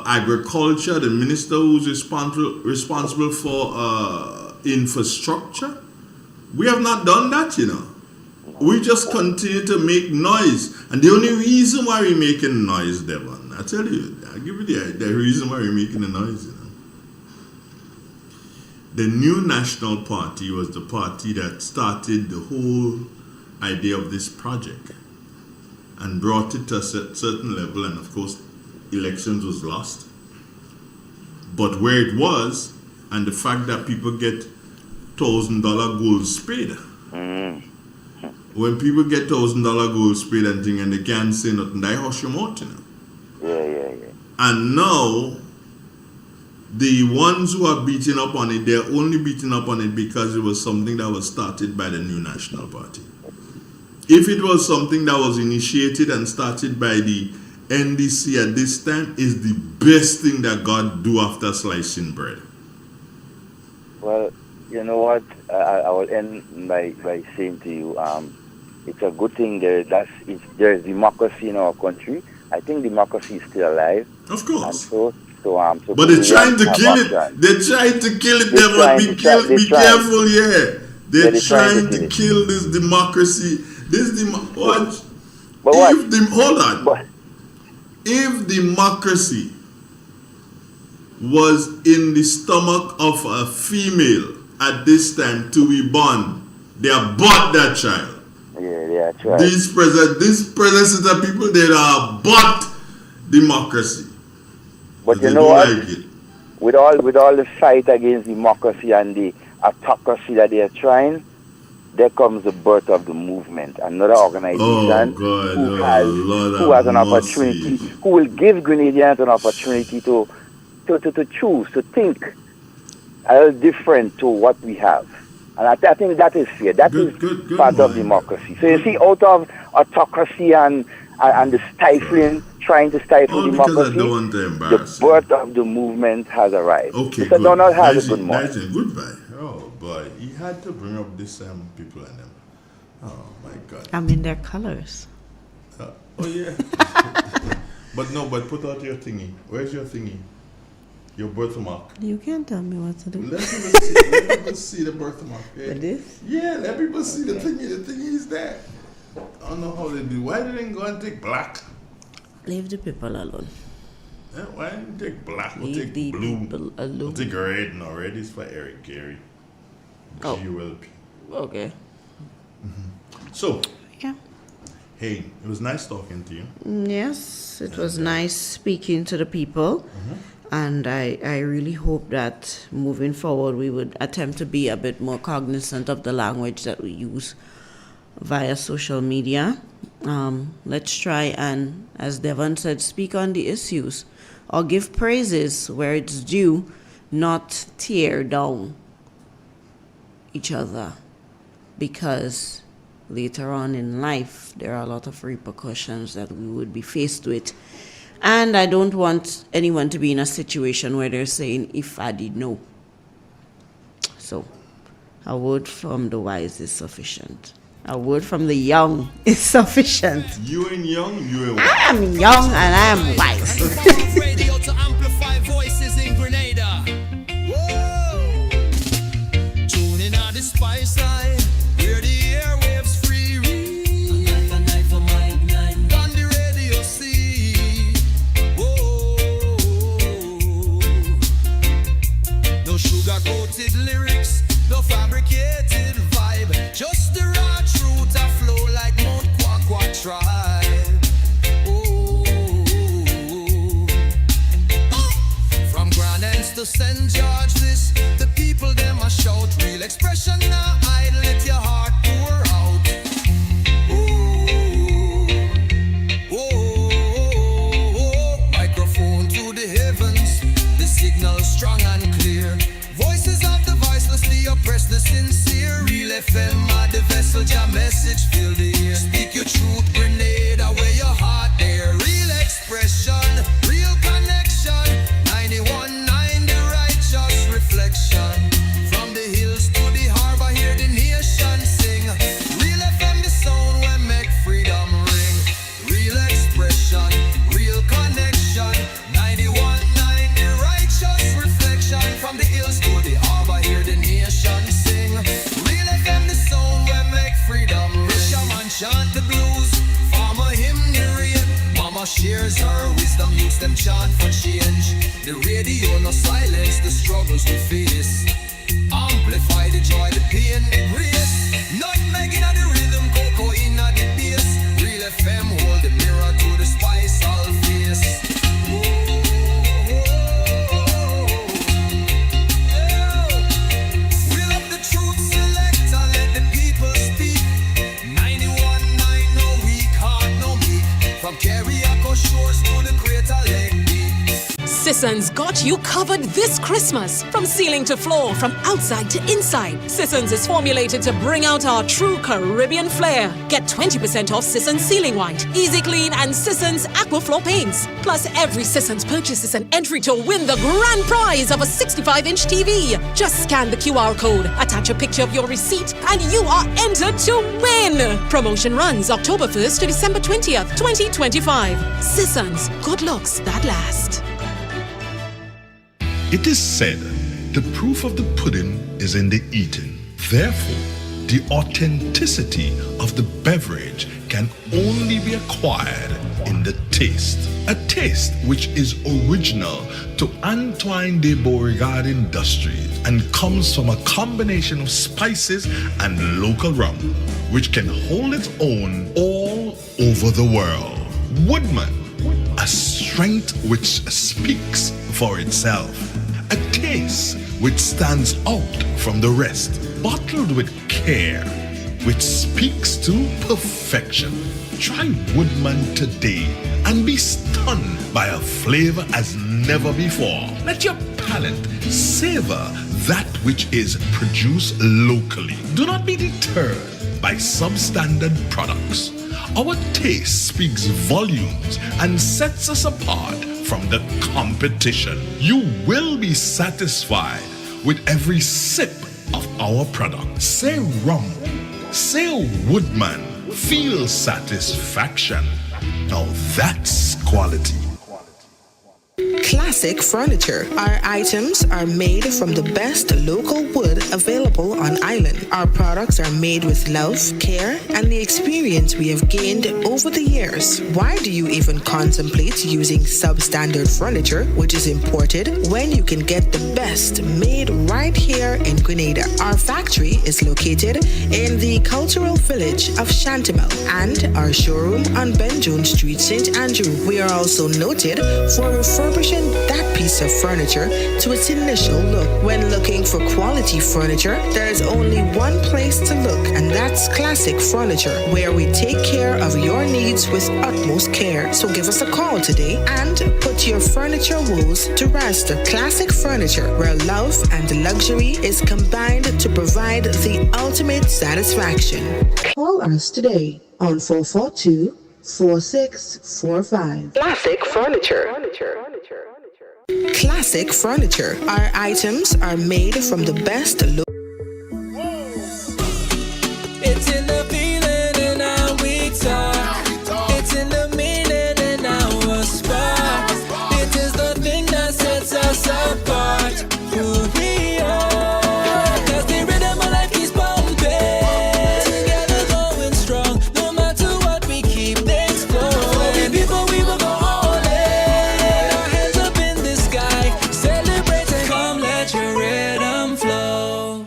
B: agriculture, the minister who's responsible for infrastructure. We have not done that, We just continue to make noise. And the only reason why we're making noise, Devon, I tell you, I'll give you the reason why we're making the noise, The New National Party was the party that started the whole idea of this project and brought it to a certain level, and of course, elections was lost. But where it was, and the fact that people get $1,000 gold spade. When people get $1,000 gold spade and thing and they can't say nothing, they hush them out,
Q: Yeah.
B: And now, the ones who are beating up on it, they're only beating up on it because it was something that was started by the New National Party. If it was something that was initiated and started by the NDC at this time, is the best thing that God do after slicing bread.
Q: Well, you know what? I will end by saying to you, it's a good thing there is democracy in our country. I think democracy is still alive.
B: Of course.
Q: So
B: but they're trying to kill it. They're trying to kill it. Be careful, yeah. They're trying to kill this democracy. Hold on. If democracy was in the stomach of a female at this time to be born, they have bought that child.
Q: Yeah, they are trying.
B: These present set of people, they have bought democracy.
Q: But you know what? With all the fight against democracy and the autocracy that they are trying, there comes the birth of the movement, another organization who has an opportunity, who will give Grenadians an opportunity to choose, to think a little different to what we have. And I think that is fair. That is part of democracy. So you see, out of autocracy and the stifling, trying to stifle democracy, the birth of the movement has arrived.
B: Okay,
Q: Mr. Donald has a good morning.
B: Goodbye. Oh boy, he had to bring up this people and them. Oh my God.
O: I mean, their colors.
B: Oh yeah. But put out your thingy. Where's your thingy? Your birthmark.
O: You can't tell me what to do.
B: Let people see the birthmark. Yeah.
O: This?
B: Yeah, let people see the thingy. The thingy is there. I don't know how they do. Why didn't they go and take black?
O: Leave the people alone.
B: Yeah, why didn't they take black? We'll
O: Leave
B: take
O: the
B: blue.
O: people alone.
B: We'll take red. No, red is for Eric Gary. GULP.
O: Okay.
B: So,
O: yeah.
B: Hey, it was nice talking to you.
O: Yes, it was nice speaking to the people. And I really hope that moving forward we would attempt to be a bit more cognizant of the language that we use via social media. Let's try and, as Devon said, speak on the issues or give praises where it's due, not tear down each other, because later on in life there are a lot of repercussions that we would be faced with. And I don't want anyone to be in a situation where they're saying, if I did know. So, a word from the wise is sufficient. A word from the young is sufficient.
B: You ain't young, you ain't wise.
O: I am young and I am wise.
C: Radio to amplify voices in Grenada. Whoa! Tuning on the spice line, hear the airwaves free. A knife for my mind. On the radio see. Whoa! No sugar-coated lyrics, no fabricated vibe, just the raw truth that flow like Mount Quack tribe. From Grand Anse to St. George's, the people them a shout. Real expression now idle, let your heart pour out. Microphone to the heavens, the signal strong and clear. Voices of the voiceless, the oppressed, the sincere. Real FM are the vessel, your message fill the air. Speak your truth, Grenada, where your heart there. Real expression, real connection. 91.9, the righteous reflection. From the hills to the harbor, hear the nation sing. Real FM, the sound where make freedom ring. Real expression, real connection. 91.9, the righteous reflection. From the hills to the harbor, hear the nation sing. Real FM, the sound where make freedom ring. Fisherman chant the blues, farmer hymn the rain. Mama shares her wisdom, use them chant for change. The radio no silence the struggles we face. Amplify the joy, the pain, the grace. Nutmeg inna the rhythm, cocoa inna the bass. Real FM hold the mirror to the spice all face. Reel up the truth selector, let the people speak. 91.9, no weak heart, no meek. From Carriacou shores to the Greater Lake Deep.
J: Sisson's got you covered this Christmas. From ceiling to floor, from outside to inside, Sisson's is formulated to bring out our true Caribbean flair. Get 20% off Sisson's Ceiling White, Easy Clean and Sisson's Aquaflow paints. Plus, every Sisson's purchase is an entry to win the grand prize of a 65-inch TV. Just scan the QR code, attach a picture of your receipt, and you are entered to win. Promotion runs October 1st to December 20th, 2025. Sisson's, good looks that last.
R: It is said, the proof of the pudding is in the eating. Therefore, the authenticity of the beverage can only be acquired in the taste. A taste which is original to Antoine de Beauregard Industries and comes from a combination of spices and local rum, which can hold its own all over the world. Woodman, a strength which speaks for itself. A taste which stands out from the rest, bottled with care, which speaks to perfection. Try Woodman today and be stunned by a flavor as never before. Let your palate savor that which is produced locally. Do not be deterred by substandard products. Our taste speaks volumes and sets us apart from the competition. You will be satisfied with every sip of our product. Say rum, say Woodman, feel satisfaction. Now that's quality.
L: Classic Furniture. Our items are made from the best local wood available on island. Our products are made with love, care, and the experience we have gained over the years. Why do you even contemplate using substandard furniture, which is imported, when you can get the best made right here in Grenada? Our factory is located in the cultural village of Chantimel and our showroom on Benjoon Street, St. Andrew. We are also noted for refurbishing that piece of furniture to its initial look. When looking for quality furniture, there is only one place to look, and that's Classic Furniture, where we take care of your needs with utmost care. So give us a call today and put your furniture woes to rest. Classic Furniture, where love and luxury is combined to provide the ultimate satisfaction. Call us today on 442-4645. Classic Furniture. Classic Furniture. Our items are made from the best
G: It's in the feeling and how we talk. It's in the meaning and our spark. It is the thing that sets us apart. Who we are. 'Cause the rhythm of life keeps pumping. Together going strong. No matter what, we keep things flowing. Before we will go all in. Our hands up in the sky. Celebrating. Come let your rhythm flow.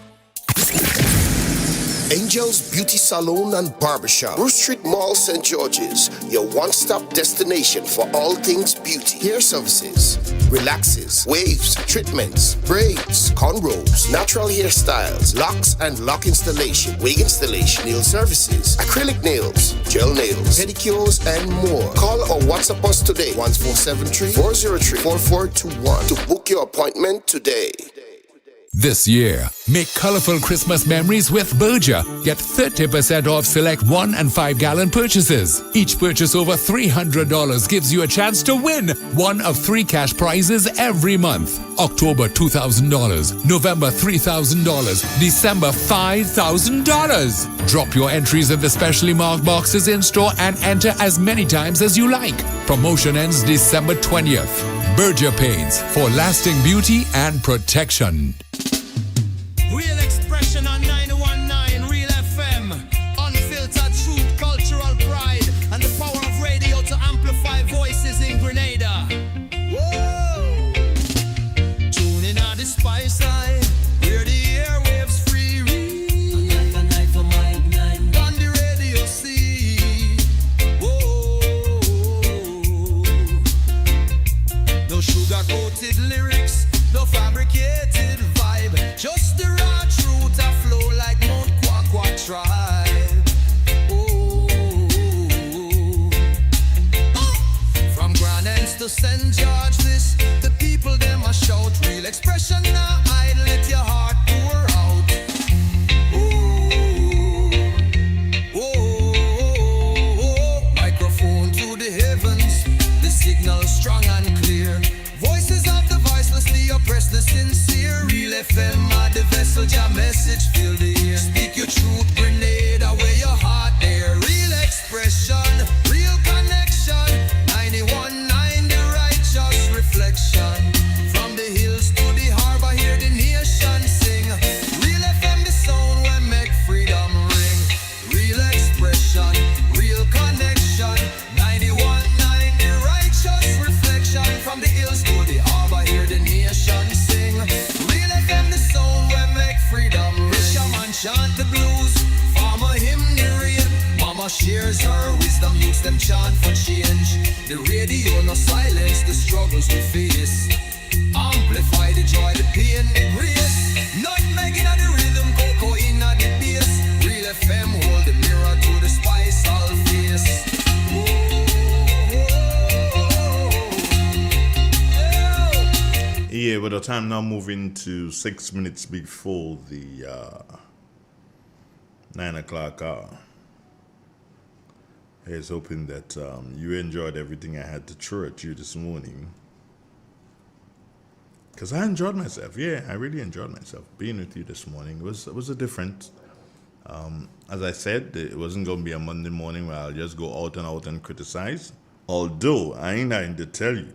E: Angel's Beauty Salon and Barbershop, Bruce Street Mall, St. George's, your one-stop destination for all things beauty. Hair services, relaxes, waves, treatments, braids, cornrows, natural hairstyles, locks and lock installation, wig installation, nail services, acrylic nails, gel nails, pedicures, and more. Call or WhatsApp us today, 1473-403-4421 to book your appointment today.
F: This year, make colorful Christmas memories with Berger. Get 30% off select 1 and 5 gallon purchases. Each purchase over $300 gives you a chance to win one of 3 cash prizes every month. October $2,000, November $3,000, December $5,000. Drop your entries in the specially marked boxes in store and enter as many times as you like. Promotion ends December 20th. Berger Paints for lasting beauty and protection.
C: Real expression on 919 Real FM. Unfiltered truth, cultural pride, and the power of radio to amplify voices in Grenada. Whoa! Tune in on the spice side, where the airwaves free read. On the radio see. Whoa! No sugar-coated lyrics, no fabricated vibe, just the raw truth that flow like Mount Kwakwa tribe. Oh. From Grand Ends to St. George, this the people them a shout. Real expression now, I let your heart pour out. Microphone to the heavens, the signal strong and clear. Voices of the voiceless, the oppressed, the sincere. Real FM are the vessel, your message fill the air. Speak your truth, Grenada, where your heart there. Real expression, real connection. 91.9 the righteous reflection. From the hills to the harbor, hear the nation sing. Real FM, the sound where make freedom ring. Real expression, real connection. 91.9 the righteous reflection. From the hills to the harbor, hear the nation sing. Real FM, the sound where make freedom ring. Fisherman chant the blues, farmer hymn the rain. Mama shares her wisdom, use them chant for change. The radio no silence the struggles we face. Amplify the joy, the pain, the grace. Nutmeg in the rhythm, cocoa in the bass. Real FM hold the mirror to the spice all face.
B: Yeah, with the time now moving to 6 minutes before the 9 o'clock hour. Here's hoping that you enjoyed everything I had to throw at you this morning. Because I enjoyed myself. Yeah, I really enjoyed myself. Being with you this morning was a different. As I said, it wasn't going to be a Monday morning where I'll just go out and criticize. Although, I ain't lying to tell you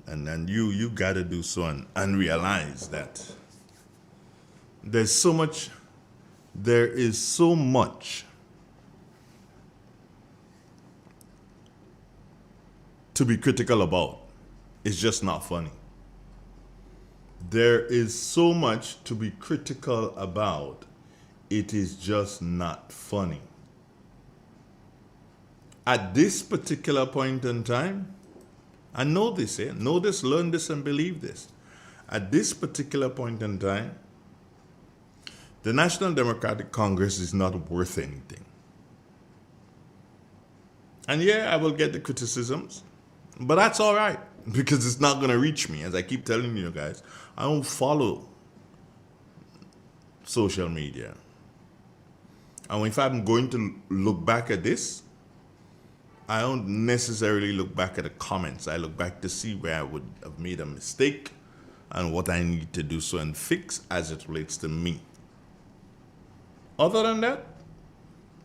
B: And you got to do so and realize that there is so much to be critical about. It's just not funny. There is so much to be critical about. It is just not funny. At this particular point in time, I know this, know this, learn this, and believe this. At this particular point in time, the National Democratic Congress is not worth anything. And yeah, I will get the criticisms, but that's all right, because it's not going to reach me. As I keep telling you guys, I don't follow social media. And if I'm going to look back at this, I don't necessarily look back at the comments. I look back to see where I would have made a mistake and what I need to do so and fix as it relates to me. Other than that,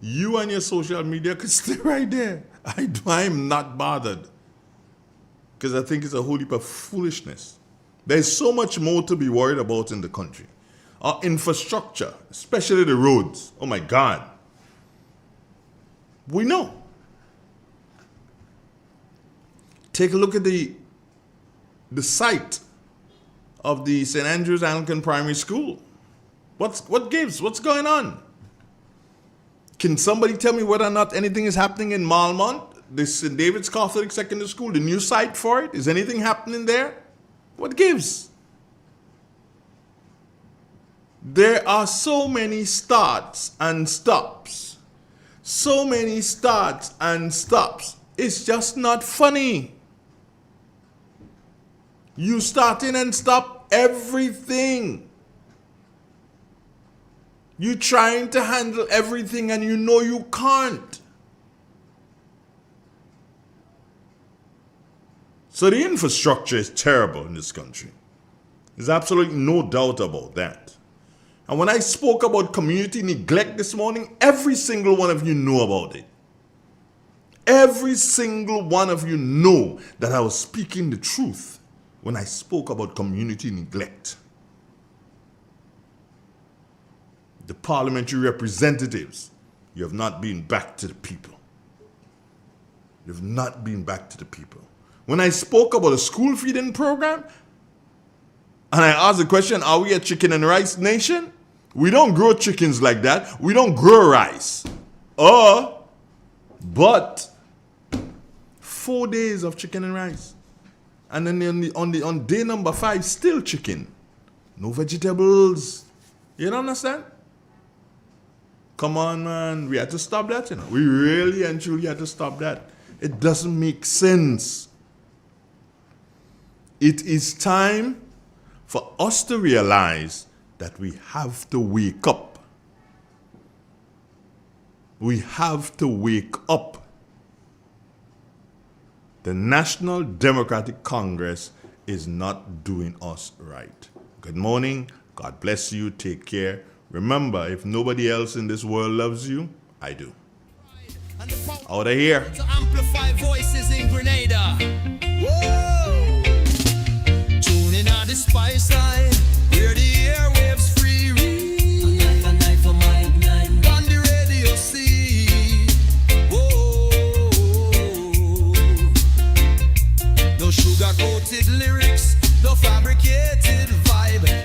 B: you and your social media could stay right there. I'm not bothered, because I think it's a whole heap of foolishness. There's so much more to be worried about in the country. Our infrastructure, especially the roads. Oh my God. We know. Take a look at the site of the St. Andrews Anglican Primary School. What gives? What's going on? Can somebody tell me whether or not anything is happening in Malmont, the St. David's Catholic Secondary School, the new site for it? Is anything happening there? What gives? There are so many starts and stops. So many starts and stops. It's just not funny. You start in and stop everything. You trying to handle everything and you know you can't. So the infrastructure is terrible in this country. There's absolutely no doubt about that. And when I spoke about community neglect this morning, every single one of you know about it. Every single one of you know that I was speaking the truth when I spoke about community neglect. The parliamentary representatives, you have not been back to the people. You have not been back to the people. When I spoke about a school feeding program, and I asked the question, are we a chicken and rice nation? We don't grow chickens like that. We don't grow rice. But 4 days of chicken and rice. And then on day number 5, still chicken. No vegetables. You don't understand? Come on, man. We had to stop that, We really and truly had to stop that. It doesn't make sense. It is time for us to realize that we have to wake up. We have to wake up. The National Democratic Congress is not doing us right. Good morning. God bless you. Take care. Remember, if nobody else in this world loves you, I do. Out of here.
C: To amplify voices in Grenada. Whoa! Tuning on the spice line, where the airwaves free read. A night for my night. On the radio see. Whoa! No sugar-coated lyrics, no fabricated vibe.